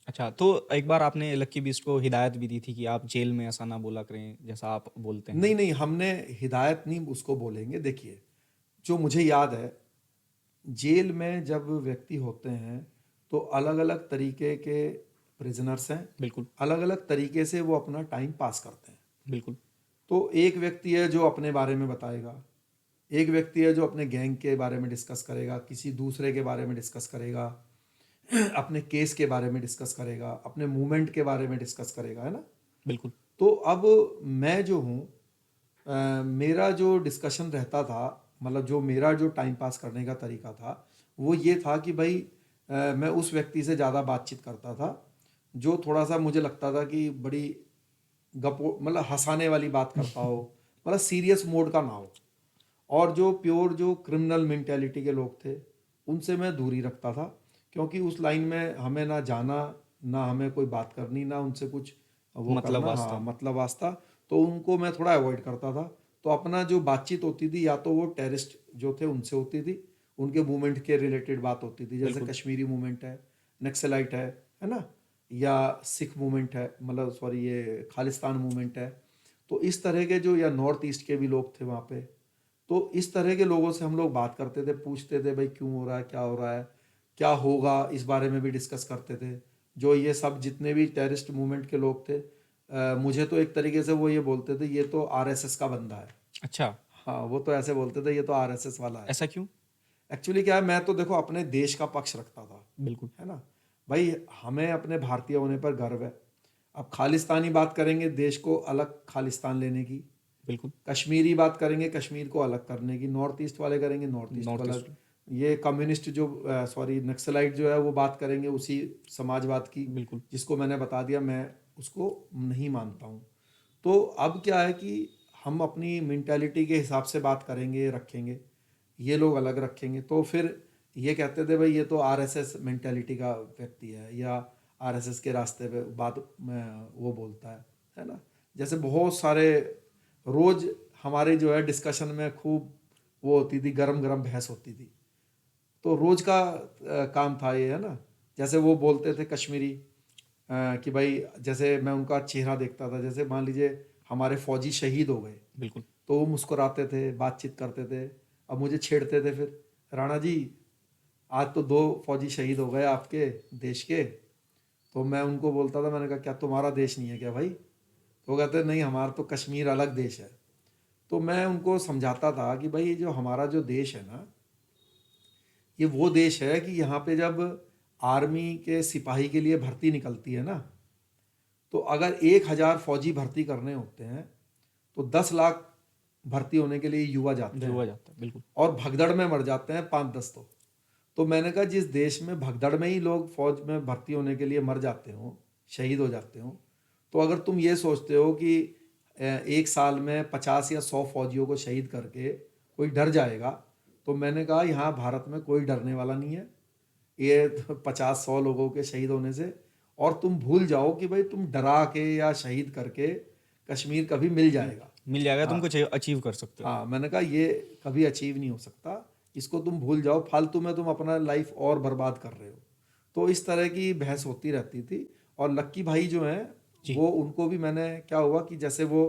अच्छा, तो एक बार आपने लक्की बीस्ट को हिदायत भी दी थी कि आप जेल में ऐसा ना बोला करें जैसा आप बोलते हैं। नहीं नहीं, हमने हिदायत नहीं उसको बोलेंगे। देखिए, जो मुझे याद है, जेल में जब व्यक्ति होते हैं तो अलग अलग तरीके के प्रिजनर्स हैं, बिल्कुल अलग अलग तरीके से वो अपना टाइम पास करते हैं। बिल्कुल। तो एक व्यक्ति है जो अपने बारे में बताएगा, एक व्यक्ति है जो अपने गैंग के बारे में डिस्कस करेगा, किसी दूसरे के बारे में डिस्कस करेगा, अपने केस के बारे में डिस्कस करेगा, अपने मूवमेंट के बारे में डिस्कस करेगा, है ना। बिल्कुल तो अब मैं जो हूँ, मेरा जो डिस्कशन रहता था, मतलब जो मेरा जो टाइम पास करने का तरीका था वो ये था कि भाई मैं उस व्यक्ति से ज़्यादा बातचीत करता था जो थोड़ा सा मुझे लगता था कि बड़ी गपो मतलब हंसाने वाली बात करता हो, मतलब सीरियस मोड का ना हो। और जो प्योर जो क्रिमिनल मेंटेलिटी के लोग थे उनसे मैं दूरी रखता था, क्योंकि उस लाइन में हमें ना जाना, ना हमें कोई बात करनी, ना उनसे कुछ वो मतलब करना। हाँ, वास्ता। मतलब वास्ता। तो उनको मैं थोड़ा अवॉइड करता था। तो अपना जो बातचीत होती थी या तो वो टेररिस्ट जो थे उनसे होती थी, उनके मूवमेंट के रिलेटेड बात होती थी, जैसे बिल्कुल कश्मीरी मूवमेंट है, नक्सलाइट है ना, या सिख मूवमेंट है, मतलब सॉरी ये खालिस्तान मूवमेंट है। तो इस तरह के जो, या नॉर्थ ईस्ट के भी लोग थे वहाँ पे, तो इस तरह के लोगों से हम लोग बात करते थे, पूछते थे भाई क्यों हो रहा है, क्या हो रहा है, क्या होगा, इस बारे में भी डिस्कस करते थे। जो ये सब जितने भी टेररिस्ट मूवमेंट के लोग थे, मुझे तो एक तरीके से वो ये बोलते थे ये तो आरएसएस का बंदा है। अच्छा। हाँ, वो तो ऐसे बोलते थे ये तो आरएसएस वाला है। ऐसा क्यों? एक्चुअली क्या है, मैं तो देखो अपने देश का पक्ष रखता था, बिल्कुल है ना। भाई हमें अपने भारतीय होने पर गर्व है। अब खालिस्तानी बात करेंगे, देश को अलग खालिस्तान लेने की, बिल्कुल। कश्मीरी बात करेंगे, कश्मीर को अलग करने की, नॉर्थ ईस्ट वाले करेंगे नॉर्थ ईस्ट को नॉर्थ ईस्ट। अलग, ये कम्युनिस्ट जो सॉरी नक्सलाइट जो है वो बात करेंगे उसी समाजवाद की, बिल्कुल जिसको मैंने बता दिया मैं उसको नहीं मानता हूँ। तो अब क्या है कि हम अपनी मेंटालिटी के हिसाब से बात करेंगे, रखेंगे, ये लोग अलग रखेंगे। तो फिर ये कहते थे भाई ये तो आरएसएस मेंटालिटी का व्यक्ति है, या आरएसएस के रास्ते पे बात वो बोलता है ना। जैसे बहुत सारे रोज हमारे जो है डिस्कशन में खूब वो होती थी, गरम गरम बहस होती थी। तो रोज का काम था ये, है ना। जैसे वो बोलते थे कश्मीरी कि भाई जैसे मैं उनका चेहरा देखता था, जैसे मान लीजिए हमारे फौजी शहीद हो गए बिल्कुल। तो वो मुस्कुराते थे, बातचीत करते थे। अब मुझे छेड़ते थे फिर, राणा जी आज तो 2 फौजी शहीद हो गए आपके देश के। तो मैं उनको बोलता था, मैंने कहा क्या तुम्हारा देश नहीं है क्या भाई। तो वो कहते नहीं, हमारा तो कश्मीर अलग देश है। तो मैं उनको समझाता था कि भाई ये जो हमारा जो देश है ना, ये वो देश है कि यहाँ पे जब आर्मी के सिपाही के लिए भर्ती निकलती है ना, तो अगर 1000 फौजी भर्ती करने होते हैं तो 10 लाख भर्ती होने के लिए युवा जाते जुआ हैं, जाता है बिल्कुल। और भगदड़ में मर जाते हैं 5-10। तो मैंने कहा जिस देश में भगदड़ में ही लोग फौज में भर्ती होने के लिए मर जाते हो, शहीद हो जाते हो, तो अगर तुम ये सोचते हो कि एक साल में 50 या 100 फौजियों को शहीद करके कोई डर जाएगा, तो मैंने कहा यहाँ भारत में कोई डरने वाला नहीं है ये 50-100 लोगों के शहीद होने से। और तुम भूल जाओ कि भाई तुम डरा के या शहीद करके कश्मीर कभी मिल जाएगा। मिल जाएगा, तुम हाँ कुछ अचीव कर सकते हो। हाँ, मैंने कहा ये कभी अचीव नहीं हो सकता, इसको तुम भूल जाओ, फालतू में तुम अपना लाइफ और बर्बाद कर रहे हो। तो इस तरह की बहस होती रहती थी। और लक्की भाई जो हैं जी। वो उनको भी मैंने, क्या हुआ कि जैसे वो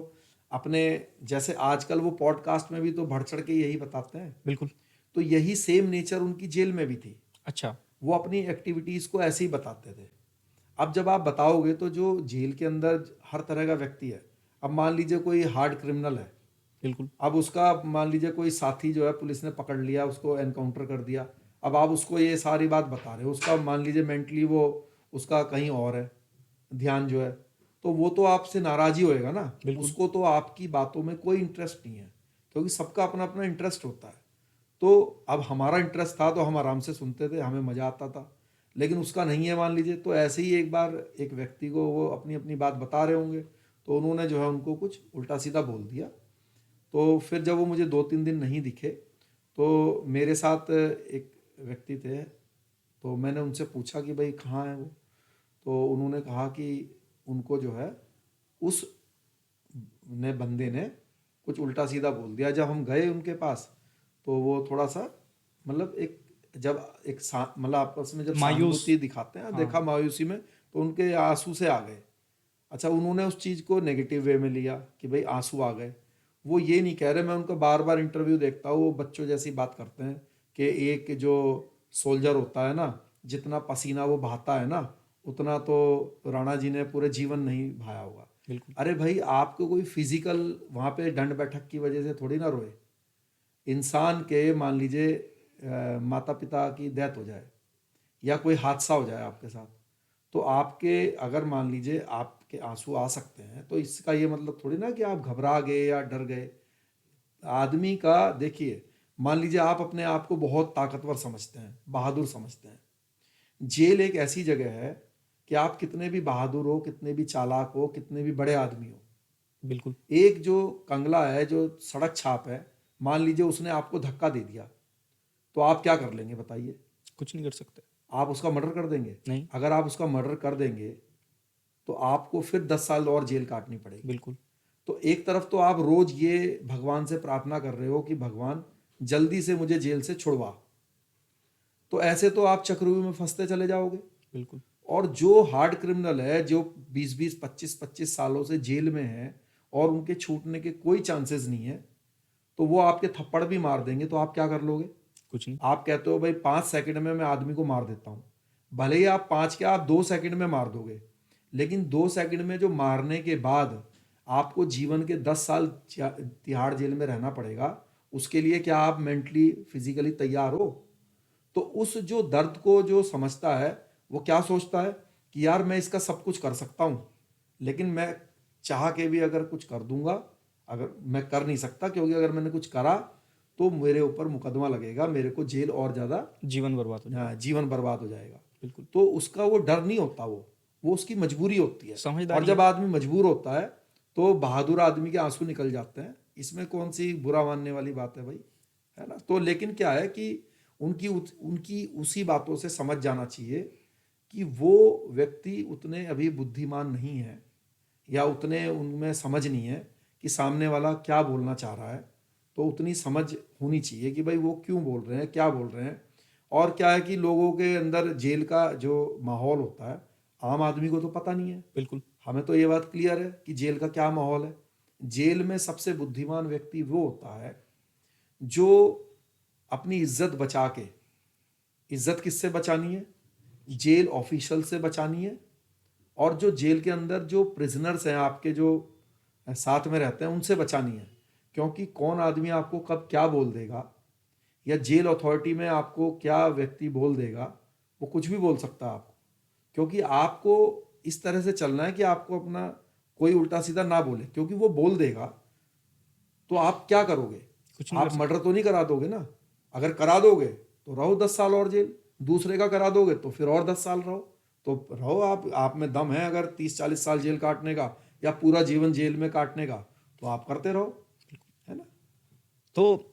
अपने, जैसे आजकल वो पॉडकास्ट में भी तो बढ़ चढ़ के यही बताते हैं, बिल्कुल। तो यही सेम नेचर उनकी जेल में भी थी। अच्छा। वो अपनी एक्टिविटीज़ को ऐसे ही बताते थे। अब जब आप बताओगे तो जो जेल के अंदर हर तरह का व्यक्ति है, अब मान लीजिए कोई हार्ड क्रिमिनल है, बिल्कुल। अब उसका मान लीजिए कोई साथी जो है पुलिस ने पकड़ लिया, उसको एनकाउंटर कर दिया, अब आप उसको ये सारी बात बता रहे हो, उसका मान लीजिए मेंटली वो उसका कहीं और है, ध्यान जो है, तो वो तो आपसे नाराज ही होएगा ना। बिल्कुल। उसको तो आपकी बातों में कोई इंटरेस्ट नहीं है, क्योंकि सबका अपना अपना इंटरेस्ट होता है। तो अब हमारा इंटरेस्ट था तो हम आराम से सुनते थे, हमें मज़ा आता था, लेकिन उसका नहीं है मान लीजिए। तो ऐसे ही एक बार एक व्यक्ति को वो अपनी अपनी बात बता रहे होंगे, तो उन्होंने जो है उनको कुछ उल्टा सीधा बोल दिया। तो फिर जब वो मुझे 2-3 दिन नहीं दिखे, तो मेरे साथ एक व्यक्ति थे, तो मैंने उनसे पूछा कि भाई कहाँ है वो? तो उन्होंने कहा कि उनको जो है उस बंदे ने कुछ उल्टा सीधा बोल दिया। जब हम गए उनके पास, तो वो थोड़ा सा, मतलब एक, जब एक मतलब आपस में जब मायूस। सहानुभूति दिखाते हैं, हाँ। देखा मायूसी में, तो उनके आंसू से आ गए। अच्छा, उन्होंने उस चीज़ को नेगेटिव वे में लिया कि भाई आंसू आ गए। वो ये नहीं कह रहे, मैं उनका बार बार इंटरव्यू देखता हूँ, वो बच्चों जैसी बात करते हैं कि एक जो सोल्जर होता है ना, जितना पसीना वो बहाता है ना, उतना तो राणा जी ने पूरे जीवन नहीं बहाया होगा। बिल्कुल। अरे भाई, आपको कोई फिजिकल वहाँ पे दंड बैठक की वजह से थोड़ी ना रोए। इंसान के मान लीजिए माता पिता की डेथ हो जाए या कोई हादसा हो जाए आपके साथ, तो आपके अगर मान लीजिए आपके आंसू आ सकते हैं, तो इसका ये मतलब थोड़ी ना कि आप घबरा गए या डर गए। आदमी का देखिए, मान लीजिए आप अपने आप को बहुत ताकतवर समझते हैं, बहादुर समझते हैं। जेल एक ऐसी जगह है कि आप कितने भी बहादुर हो, कितने भी चालाक हो, कितने भी बड़े आदमी हो, बिल्कुल। एक जो कंगला है, जो सड़क छाप है, मान लीजिए उसने आपको धक्का दे दिया, तो आप क्या कर लेंगे बताइए? कुछ नहीं कर सकते। आप उसका मर्डर कर देंगे? नहीं। अगर आप उसका मर्डर कर देंगे, तो आपको फिर 10 साल और जेल काटनी पड़ेगी। बिल्कुल। तो एक तरफ तो आप रोज ये भगवान से प्रार्थना कर रहे हो कि भगवान जल्दी से मुझे जेल से छुड़वा, तो ऐसे तो आप चक्रव्यूह में फंसते चले जाओगे। बिल्कुल। और जो हार्ड क्रिमिनल है, जो 20-20 25-25 सालों से जेल में है और उनके छूटने के कोई चांसेस नहीं है, तो वो आपके थप्पड़ भी मार देंगे, तो आप क्या कर लोगे? कुछ नहीं। आप कहते हो भाई 5 सेकंड में मैं आदमी को मार देता हूँ। भले ही आप 5 क्या, आप 2 सेकंड में मार दोगे, लेकिन 2 सेकंड में जो मारने के बाद आपको जीवन के 10 साल तिहाड़ जेल में रहना पड़ेगा, उसके लिए क्या आप मेंटली फिजिकली तैयार हो? तो उस जो दर्द को जो समझता है, वो क्या सोचता है कि यार मैं इसका सब कुछ कर सकता हूँ, लेकिन मैं चाह के भी अगर कुछ कर दूंगा, अगर मैं कर नहीं सकता, क्योंकि अगर मैंने कुछ करा तो मेरे ऊपर मुकदमा लगेगा, मेरे को जेल और ज़्यादा, जीवन बर्बाद हो जाएगा। जीवन बर्बाद हो जाएगा। बिल्कुल। तो उसका वो डर नहीं होता, वो उसकी मजबूरी होती है। और समझदारी है। जब आदमी मजबूर होता है, तो बहादुर आदमी के आंसू निकल जाते हैं। इसमें कौन सी बुरा मानने वाली बात है भाई, है ना? तो लेकिन क्या है कि उनकी उसी बातों से समझ जाना चाहिए कि वो व्यक्ति उतने अभी बुद्धिमान नहीं है, या उतने उनमें समझ नहीं है कि सामने वाला क्या बोलना चाह रहा है। तो उतनी समझ होनी चाहिए कि भाई वो क्यों बोल रहे हैं, क्या बोल रहे हैं। और क्या है कि लोगों के अंदर जेल का जो माहौल होता है, आम आदमी को तो पता नहीं है। बिल्कुल। हमें तो ये बात क्लियर है कि जेल का क्या माहौल है। जेल में सबसे बुद्धिमान व्यक्ति वो होता है जो अपनी इज्जत बचा के, इज्जत किससे बचानी है? जेल ऑफिशियल से बचानी है। और जो जेल के अंदर जो प्रिजनर्स हैं आपके, जो साथ में रहते हैं, उनसे बचानी है। क्योंकि कौन आदमी आपको कब क्या बोल देगा, या जेल अथॉरिटी में आपको क्या व्यक्ति बोल देगा, वो कुछ भी बोल सकता है आपको। क्योंकि आपको इस तरह से चलना है कि आपको अपना कोई उल्टा सीधा ना बोले, क्योंकि वो बोल देगा तो आप क्या करोगे? कुछ नहीं कर आप सकते। मर्डर तो नहीं करा दोगे ना। अगर करा दोगे तो रहो 10 साल और जेल, दूसरे का करा दोगे तो फिर और 10 साल रहो। तो रहो, आप में दम है अगर 30-40 साल जेल काटने का, या पूरा जीवन जेल में काटने का, तो आप करते रहो, है ना? तो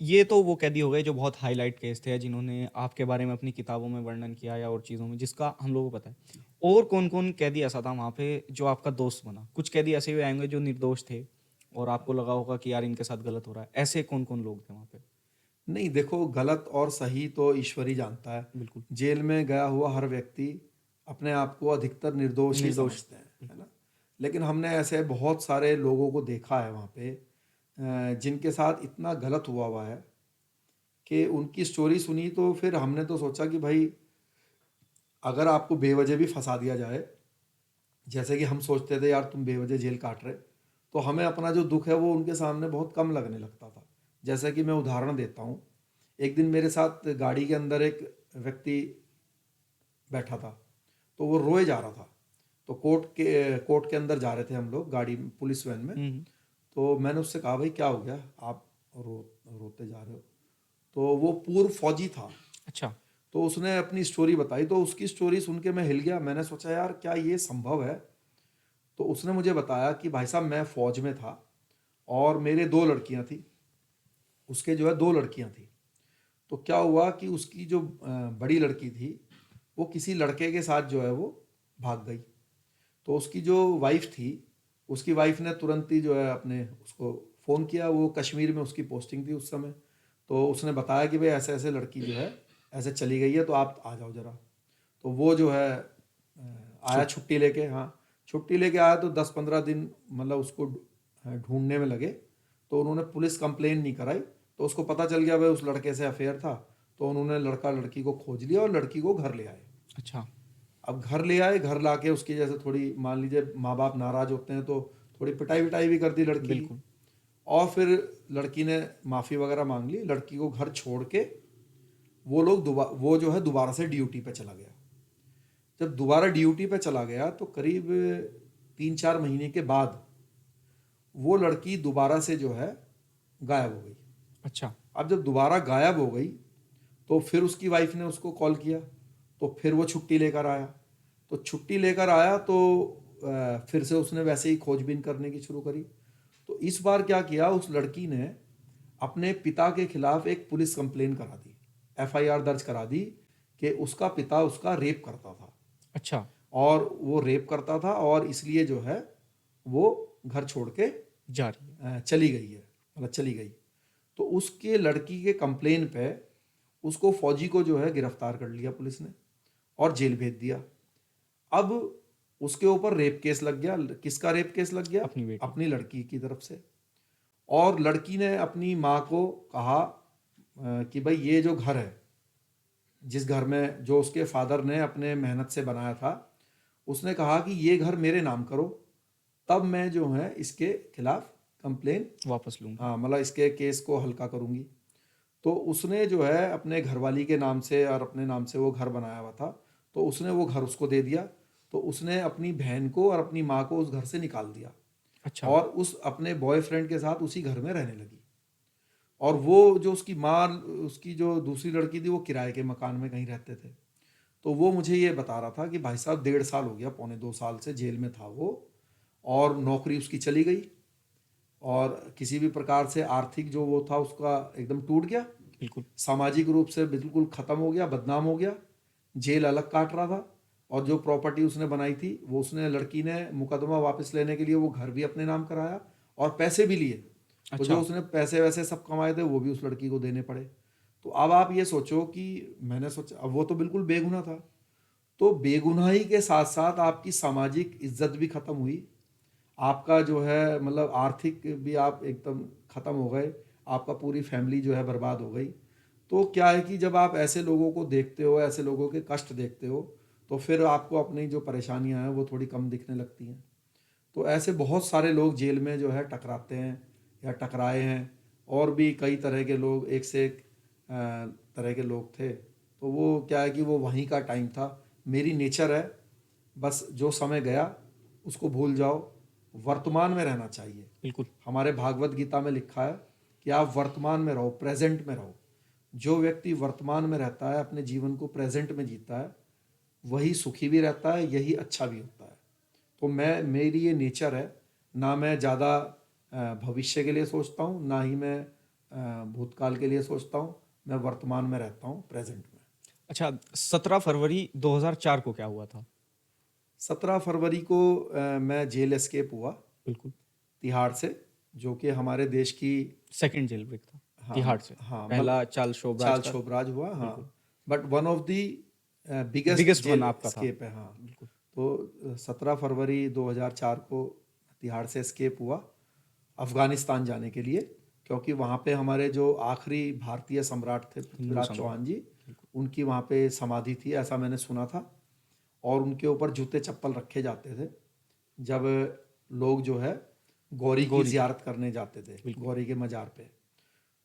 ये तो वो कैदी हो गए जो बहुत हाईलाइट केस थे, या जिन्होंने आपके बारे में अपनी किताबों में वर्णन किया या और चीज़ों में, जिसका हम लोगों को पता है। और कौन कौन कैदी ऐसा था वहाँ पे जो आपका दोस्त बना? कुछ कैदी ऐसे भी आएंगे जो निर्दोष थे और आपको लगा होगा कि यार इनके साथ गलत हो रहा है। ऐसे कौन कौन लोग थे वहाँ पे? नहीं, देखो, गलत और सही तो ईश्वर ही जानता है। बिल्कुल। जेल में गया हुआ हर व्यक्ति अपने आप को अधिकतर निर्दोष ही निर्दोष। समझते हैं, है ना? लेकिन हमने ऐसे बहुत सारे लोगों को देखा है वहाँ पे जिनके साथ इतना गलत हुआ है कि उनकी स्टोरी सुनी तो फिर हमने तो सोचा कि भाई अगर आपको बेवजह भी फंसा दिया जाए, जैसे कि हम सोचते थे यार तुम बेवजह जेल काट रहे, तो हमें अपना जो दुख है वो उनके सामने बहुत कम लगने लगता था। जैसे कि मैं उदाहरण देता हूँ, एक दिन मेरे साथ गाड़ी के अंदर एक व्यक्ति बैठा था, तो वो रोए जा रहा था। तो कोर्ट के अंदर जा रहे थे हम लोग गाड़ी पुलिस वैन में। तो मैंने उससे कहा भाई क्या हो गया, आप रोते जा रहे हो। तो वो पूर्व फौजी था। अच्छा। तो उसने अपनी स्टोरी बताई, तो उसकी स्टोरी सुन के मैं हिल गया। मैंने सोचा यार क्या ये संभव है। तो उसने मुझे बताया कि भाई साहब मैं फौज में था और मेरे 2 लड़कियां थी, उसके जो है 2 लड़कियां थी। तो क्या हुआ कि उसकी जो बड़ी लड़की थी वो किसी लड़के के साथ जो है वो भाग गई। तो उसकी जो वाइफ थी, उसकी वाइफ ने तुरंत ही जो है अपने उसको फ़ोन किया। वो कश्मीर में उसकी पोस्टिंग थी उस समय। तो उसने बताया कि भाई ऐसे ऐसे लड़की जो है ऐसे चली गई है, तो आप आ जाओ ज़रा। तो वो जो है आया छुट्टी लेके। हाँ, छुट्टी लेके आया तो 10-15 दिन मतलब उसको ढूंढने में लगे। तो उन्होंने पुलिस कंप्लेन नहीं कराई। तो उसको पता चल गया भाई उस लड़के से अफेयर था। तो उन्होंने लड़का लड़की को खोज लिया और लड़की को घर ले आए। अच्छा। अब घर ले आए, घर लाके उसकी जैसे थोड़ी मान लीजिए माँ बाप नाराज होते हैं तो थोड़ी पिटाई विटाई भी कर दी लड़की की। बिल्कुल। और फिर लड़की ने माफ़ी वगैरह मांग ली। लड़की को घर छोड़ के वो जो है दोबारा से ड्यूटी पे चला गया। जब दोबारा ड्यूटी पे चला गया तो करीब 3-4 महीने के बाद वो लड़की दोबारा से जो है गायब हो गई। अच्छा। अब जब दोबारा गायब हो गई तो फिर उसकी वाइफ ने उसको कॉल किया। तो फिर वो छुट्टी लेकर आया। तो छुट्टी लेकर आया तो फिर से उसने वैसे ही खोजबीन करने की शुरू करी। तो इस बार क्या किया, उस लड़की ने अपने पिता के खिलाफ एक पुलिस कंप्लेन करा दी, एफआईआर दर्ज करा दी कि उसका पिता उसका रेप करता था। अच्छा। और वो रेप करता था और इसलिए जो है वो घर छोड़ के जा रही है। चली गई है, मतलब चली गई। तो उसके लड़की के कंप्लेन पे उसको फौजी को जो है गिरफ्तार कर लिया पुलिस ने और जेल भेज दिया। अब उसके ऊपर रेप केस लग गया। किसका रेप केस लग गया? अपनी बेटी। अपनी लड़की की तरफ से। और लड़की ने अपनी माँ को कहा कि भाई ये जो घर है, जिस घर में जो उसके फादर ने अपने मेहनत से बनाया था, उसने कहा कि ये घर मेरे नाम करो, तब मैं जो है इसके खिलाफ कंप्लेन, वापस लूंगी। हाँ मतलब इसके केस को हल्का करूंगी। तो उसने जो है अपने घरवाली के नाम से और अपने नाम से वो घर बनाया हुआ था। तो उसने वो घर उसको दे दिया। तो उसने अपनी बहन को और अपनी माँ को उस घर से निकाल दिया अच्छा। और उस अपने बॉयफ्रेंड के साथ उसी घर में रहने लगी। और वो जो उसकी माँ, उसकी जो दूसरी लड़की थी, वो किराए के मकान में कहीं रहते थे। तो वो मुझे ये बता रहा था कि भाई साहब 1.5 साल हो गया, पौने 2 साल से जेल में था वो। और नौकरी उसकी चली गई और किसी भी प्रकार से आर्थिक जो वो था उसका एकदम टूट गया। बिल्कुल। सामाजिक रूप से बिल्कुल ख़त्म हो गया, बदनाम हो गया। जेल अलग काट रहा था। और जो प्रॉपर्टी उसने बनाई थी वो उसने, लड़की ने मुकदमा वापस लेने के लिए वो घर भी अपने नाम कराया और पैसे भी लिए। तो जो अच्छा। उसने पैसे वैसे सब कमाए थे वो भी उस लड़की को देने पड़े। तो अब आप ये सोचो कि मैंने सोचा, अब वो तो बिल्कुल बेगुनाह था। तो बेगुनाही के साथ साथ आपकी सामाजिक इज्जत भी खत्म हुई। आपका जो है मतलब आर्थिक भी आप एकदम ख़त्म हो गए। आपका पूरी फैमिली जो है बर्बाद हो गई। तो क्या है कि जब आप ऐसे लोगों को देखते हो, ऐसे लोगों के कष्ट देखते हो, तो फिर आपको अपनी जो परेशानियां हैं वो थोड़ी कम दिखने लगती हैं। तो ऐसे बहुत सारे लोग जेल में जो है टकराते हैं या टकराए हैं। और भी कई तरह के लोग, एक से एक तरह के लोग थे। तो वो क्या है कि वो वहीं का टाइम था। मेरी नेचर है बस जो समय गया उसको भूल जाओ, वर्तमान में रहना चाहिए। बिल्कुल। हमारे भागवत गीता में लिखा है कि आप वर्तमान में रहो, प्रेजेंट में रहो। जो व्यक्ति वर्तमान में रहता है, अपने जीवन को प्रेजेंट में जीता है, वही सुखी भी रहता है, यही अच्छा भी होता है। तो मेरी ये नेचर है, ना मैं ज़्यादा भविष्य के लिए सोचता हूँ, ना ही मैं भूतकाल के लिए सोचता हूँ। मैं वर्तमान में रहता हूँ, प्रेजेंट में। अच्छा, 17 फरवरी 2004 को क्या हुआ था? 17 फरवरी को मैं जेल एस्केप हुआ बिल्कुल। तिहाड़ से, जो कि हमारे देश की, सेकंड जेल ब्रेक था हाँ तिहाड़ से। हाँ पहला मतलब चार्ल्स शोबराज चाल का। शोभराज हुआ, हाँ। बिल्कुल। But one of the biggest biggest one jail आपका था। एस्केप है, हाँ। बिल्कुल। तो 17 फरवरी 2004 को तिहाड़ से एस्केप हुआ अफ़गानिस्तान जाने के लिए, क्योंकि वहाँ पे हमारे जो आखिरी भारतीय सम्राट थे पृथ्वीराज सम्राट, चौहान जी, उनकी वहाँ पे समाधि थी, ऐसा मैंने सुना था। और उनके ऊपर जूते चप्पल रखे जाते थे जब लोग जो है गौरी की गौरी की। जियारत करने जाते थे, गौरी के मज़ार पे।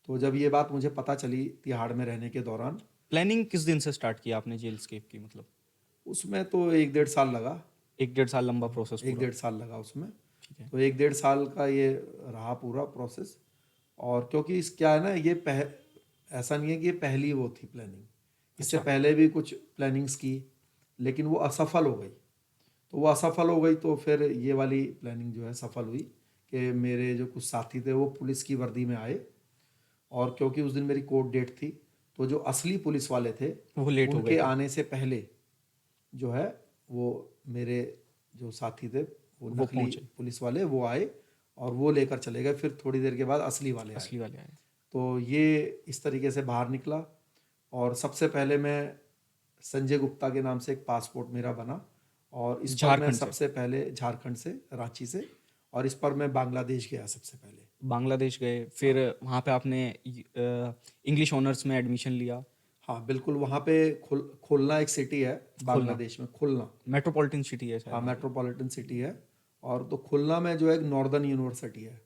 तो जब ये बात मुझे पता चली तिहाड़ में रहने के दौरान, प्लानिंग किस दिन से स्टार्ट किया आपने जेल एस्केप की, मतलब उसमें तो 1-1.5 साल लगा। 1-1.5 साल लंबा प्रोसेस एक पूरा? डेढ़ साल लगा उसमें। ठीक है। तो 1-1.5 साल का ये रहा पूरा प्रोसेस। और क्योंकि इस क्या है ना, ये ऐसा नहीं है कि ये पहली वो थी प्लानिंग, इससे अच्छा। पहले भी कुछ प्लानिंग्स की, लेकिन वो असफल हो गई। तो वो असफल हो गई तो फिर ये वाली प्लानिंग जो है सफल हुई कि मेरे जो कुछ साथी थे वो पुलिस की वर्दी में आए। और क्योंकि उस दिन मेरी कोर्ट डेट थी, तो जो असली पुलिस वाले थे वो लेट हो गए उनके थे। आने से पहले जो है वो मेरे जो साथी थे वो वो नकली पहुंचे, पुलिस वाले वो आए और वो लेकर चले गए। फिर थोड़ी देर के बाद असली वाले आए। असली वाले आए। तो ये इस तरीके से बाहर निकला। और सबसे पहले मैं संजय गुप्ता के नाम से एक पासपोर्ट मेरा बना, और इस पर मैं झारखंड से? सबसे पहले झारखंड से, रांची से, और इस पर मैं बांग्लादेश गया सबसे पहले। बांग्लादेश गए, फिर वहाँ पे आपने इंग्लिश ऑनर्स में एडमिशन लिया? हाँ बिल्कुल, वहाँ पे खुलना एक सिटी है खुलना बांग्लादेश में, खुलना। मेट्रोपॉलिटन सिटी है शायद हाँ वहाँ की। मेट्रोपॉलिटन सिटी है। और तो खुलना में जो है एक नॉर्दर्न यूनिवर्सिटी है,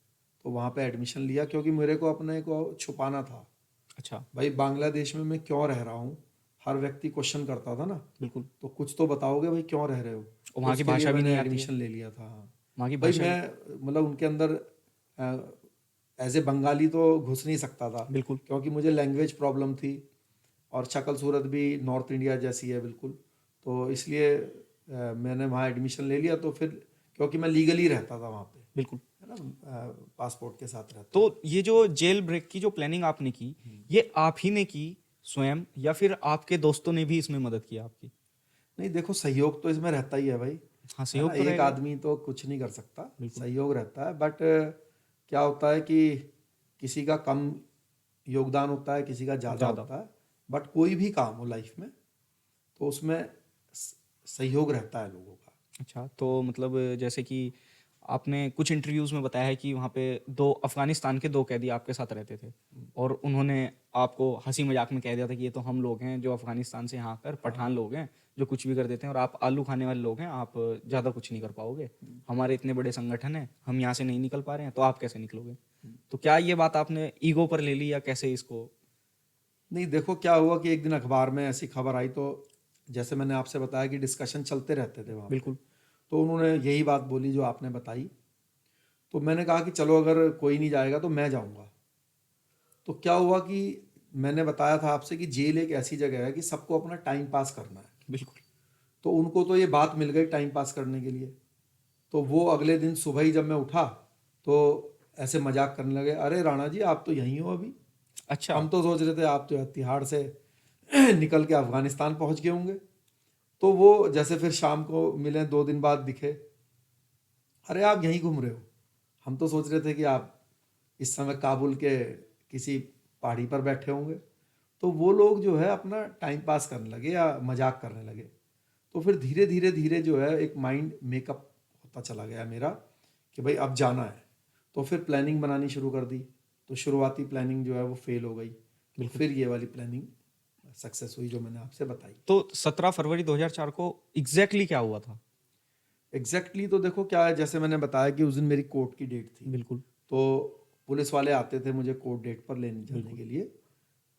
तो वहाँ पे एडमिशन लिया, क्योंकि मेरे को अपने को छुपाना था। अच्छा। भाई बांग्लादेश में मैं क्यों रह रहा हूँ, हर व्यक्ति क्वेश्चन करता था ना, बिल्कुल। तो कुछ तो बताओगे भाई क्यों रह रहे हो। और तो वहाँ की उसके लिए भाषा भी मैंने नहीं आती है? एडमिशन ले लिया था। हाँ वहाँ की भाई भाषा भी? मैं मतलब उनके अंदर एज ए बंगाली तो घुस नहीं सकता था, बिल्कुल। क्योंकि मुझे लैंग्वेज प्रॉब्लम थी और शक्ल सूरत भी नॉर्थ इंडिया जैसी है बिल्कुल। तो इसलिए मैंने वहाँ एडमिशन ले लिया। तो फिर क्योंकि मैं लीगली रहता था वहाँ पे, बिल्कुल। है ना, पासपोर्ट के साथ रहता तो था। ये जो जेल ब्रेक की जो प्लानिंग आपने की, ये आप ही ने की स्वयं, या फिर आपके दोस्तों ने भी इसमें मदद की आपकी? नहीं देखो, सहयोग तो इसमें रहता ही है भाई, हाँ, है ना, सहयोग तो एक रहेगा ही। आदमी तो कुछ नहीं कर सकता, बिल्कुल। सहयोग रहता है। बट क्या होता है कि किसी का कम योगदान होता है, किसी का ज़्यादा ज़्यादा। होता है। बट कोई भी काम हो लाइफ में, तो उसमें सहयोग रहता है लोगों का। अच्छा, तो मतलब जैसे कि आपने कुछ इंटरव्यूज़ में बताया है कि वहाँ पे 2 अफ़गानिस्तान के 2 कैदी आपके साथ रहते थे, और उन्होंने आपको हँसी मज़ाक में कह दिया था कि ये तो हम लोग हैं जो अफ़गानिस्तान से यहाँ आकर पठान लोग हैं, जो कुछ भी कर देते हैं, और आप आलू खाने वाले लोग हैं, आप ज़्यादा कुछ नहीं कर पाओगे। हमारे इतने बड़े संगठन हैं, हम यहाँ से नहीं निकल पा रहे हैं, तो आप कैसे निकलोगे? तो क्या ये बात आपने ईगो पर ले ली, या कैसे इसको? नहीं देखो, क्या हुआ कि एक दिन अखबार में ऐसी खबर आई, तो जैसे मैंने आपसे बताया कि डिस्कशन चलते रहते थे वहाँ पे, बिल्कुल। तो उन्होंने यही बात बोली जो आपने बताई। तो मैंने कहा कि चलो अगर कोई नहीं जाएगा तो मैं जाऊँगा। तो क्या हुआ कि मैंने बताया था आपसे कि जेल एक ऐसी जगह है कि सबको अपना टाइम पास करना है। बिल्कुल। तो उनको तो ये बात मिल गई टाइम पास करने के लिए। तो वो अगले दिन सुबह ही जब मैं उठा, तो ऐसे मजाक करने लगे, अरे राणा जी आप तो यहीं हो अभी, अच्छा। हम तो सोच रहे थे आप तो तिहाड़ से निकल के अफगानिस्तान पहुंच गए होंगे। तो वो जैसे फिर शाम को मिले, 2 दिन बाद दिखे, अरे आप यहीं घूम रहे हो, हम तो सोच रहे थे कि आप इस समय काबुल के किसी पहाड़ी पर बैठे होंगे। तो वो लोग जो है अपना टाइम पास करने लगे या मजाक करने लगे। तो फिर धीरे धीरे धीरे जो है एक माइंड मेकअप होता चला गया मेरा कि भाई अब जाना है। तो फिर प्लानिंग बनानी शुरू कर दी। तो शुरुआती प्लानिंग जो है वो फेल हो गई, तो बिल्कुल। फिर ये वाली प्लानिंग सक्सेस हुई जो मैंने आपसे बताई। तो 17 फरवरी 2004 को एग्जैक्टली क्या हुआ था? एग्जैक्टली तो देखो क्या है, जैसे मैंने बताया कि उस दिन मेरी कोर्ट की डेट थी। बिल्कुल। तो पुलिस वाले आते थे मुझे कोर्ट डेट पर लेने जाने बिल्कुल। के लिए।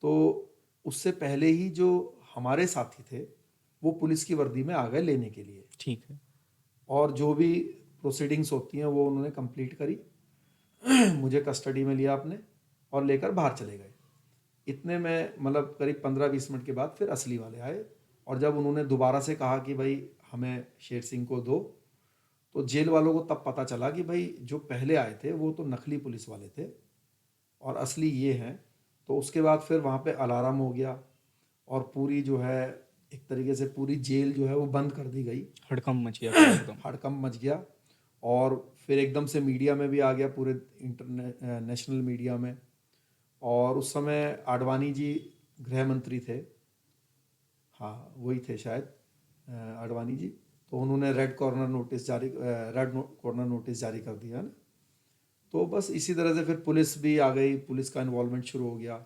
तो उससे पहले ही जो हमारे साथी थे वो पुलिस की वर्दी में आ गए लेने के लिए, ठीक है। और जो भी प्रोसीडिंग्स होती हैं वो उन्होंने कंप्लीट करी। मुझे कस्टडी में लिया आपने और लेकर बाहर चले गए। इतने में मतलब करीब 15-20 मिनट के बाद फिर असली वाले आए, और जब उन्होंने दोबारा से कहा कि भाई हमें शेर सिंह को दो, तो जेल वालों को तब पता चला कि भाई जो पहले आए थे वो तो नकली पुलिस वाले थे और असली ये हैं। तो उसके बाद फिर वहाँ पे अलार्म हो गया, और पूरी जो है एक तरीके से पूरी जेल जो है वो बंद कर दी गई। हड़कंप मच गया पूरा एकदम। हड़कंप मच गया, और फिर एकदम से मीडिया में भी आ गया, पूरे नेशनल मीडिया में। और उस समय आडवाणी जी गृह मंत्री थे, हाँ वही थे शायद, आडवाणी जी। तो उन्होंने रेड कॉर्नर नोटिस जारी कर दिया ना। तो बस इसी तरह से फिर पुलिस भी आ गई, पुलिस का इन्वॉल्वमेंट शुरू हो गया,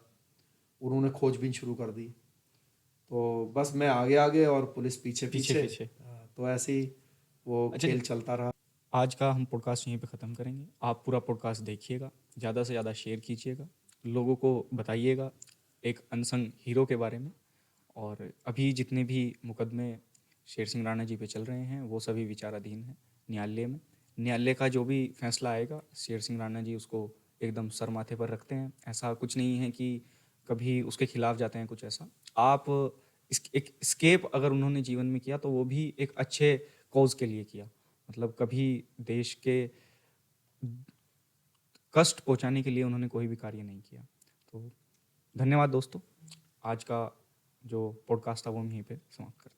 उन्होंने खोजबीन शुरू कर दी। तो बस मैं आगे आगे और पुलिस पीछे पीछे पीछे। पीछे। तो ऐसे ही वो अच्छा, खेल चलता रहा। आज का हम पॉडकास्ट यहीं पे ख़त्म करेंगे। आप पूरा पॉडकास्ट देखिएगा, ज़्यादा से ज़्यादा शेयर कीजिएगा, लोगों को बताइएगा एक अनसंग हीरो के बारे में। और अभी जितने भी मुकदमे शेर सिंह राणा जी पे चल रहे हैं वो सभी विचाराधीन हैं न्यायालय में। न्यायालय का जो भी फैसला आएगा, शेर सिंह राणा जी उसको एकदम सर माथे पर रखते हैं। ऐसा कुछ नहीं है कि कभी उसके खिलाफ जाते हैं, कुछ ऐसा। आप एक स्केप अगर उन्होंने जीवन में किया तो वो भी एक अच्छे कॉज के लिए किया। मतलब कभी देश के कष्ट पहुंचाने के लिए उन्होंने कोई भी कार्य नहीं किया। तो धन्यवाद दोस्तों। आज का जो पॉडकास्ट था वो हम यहीं पे समाप्त करते हैं।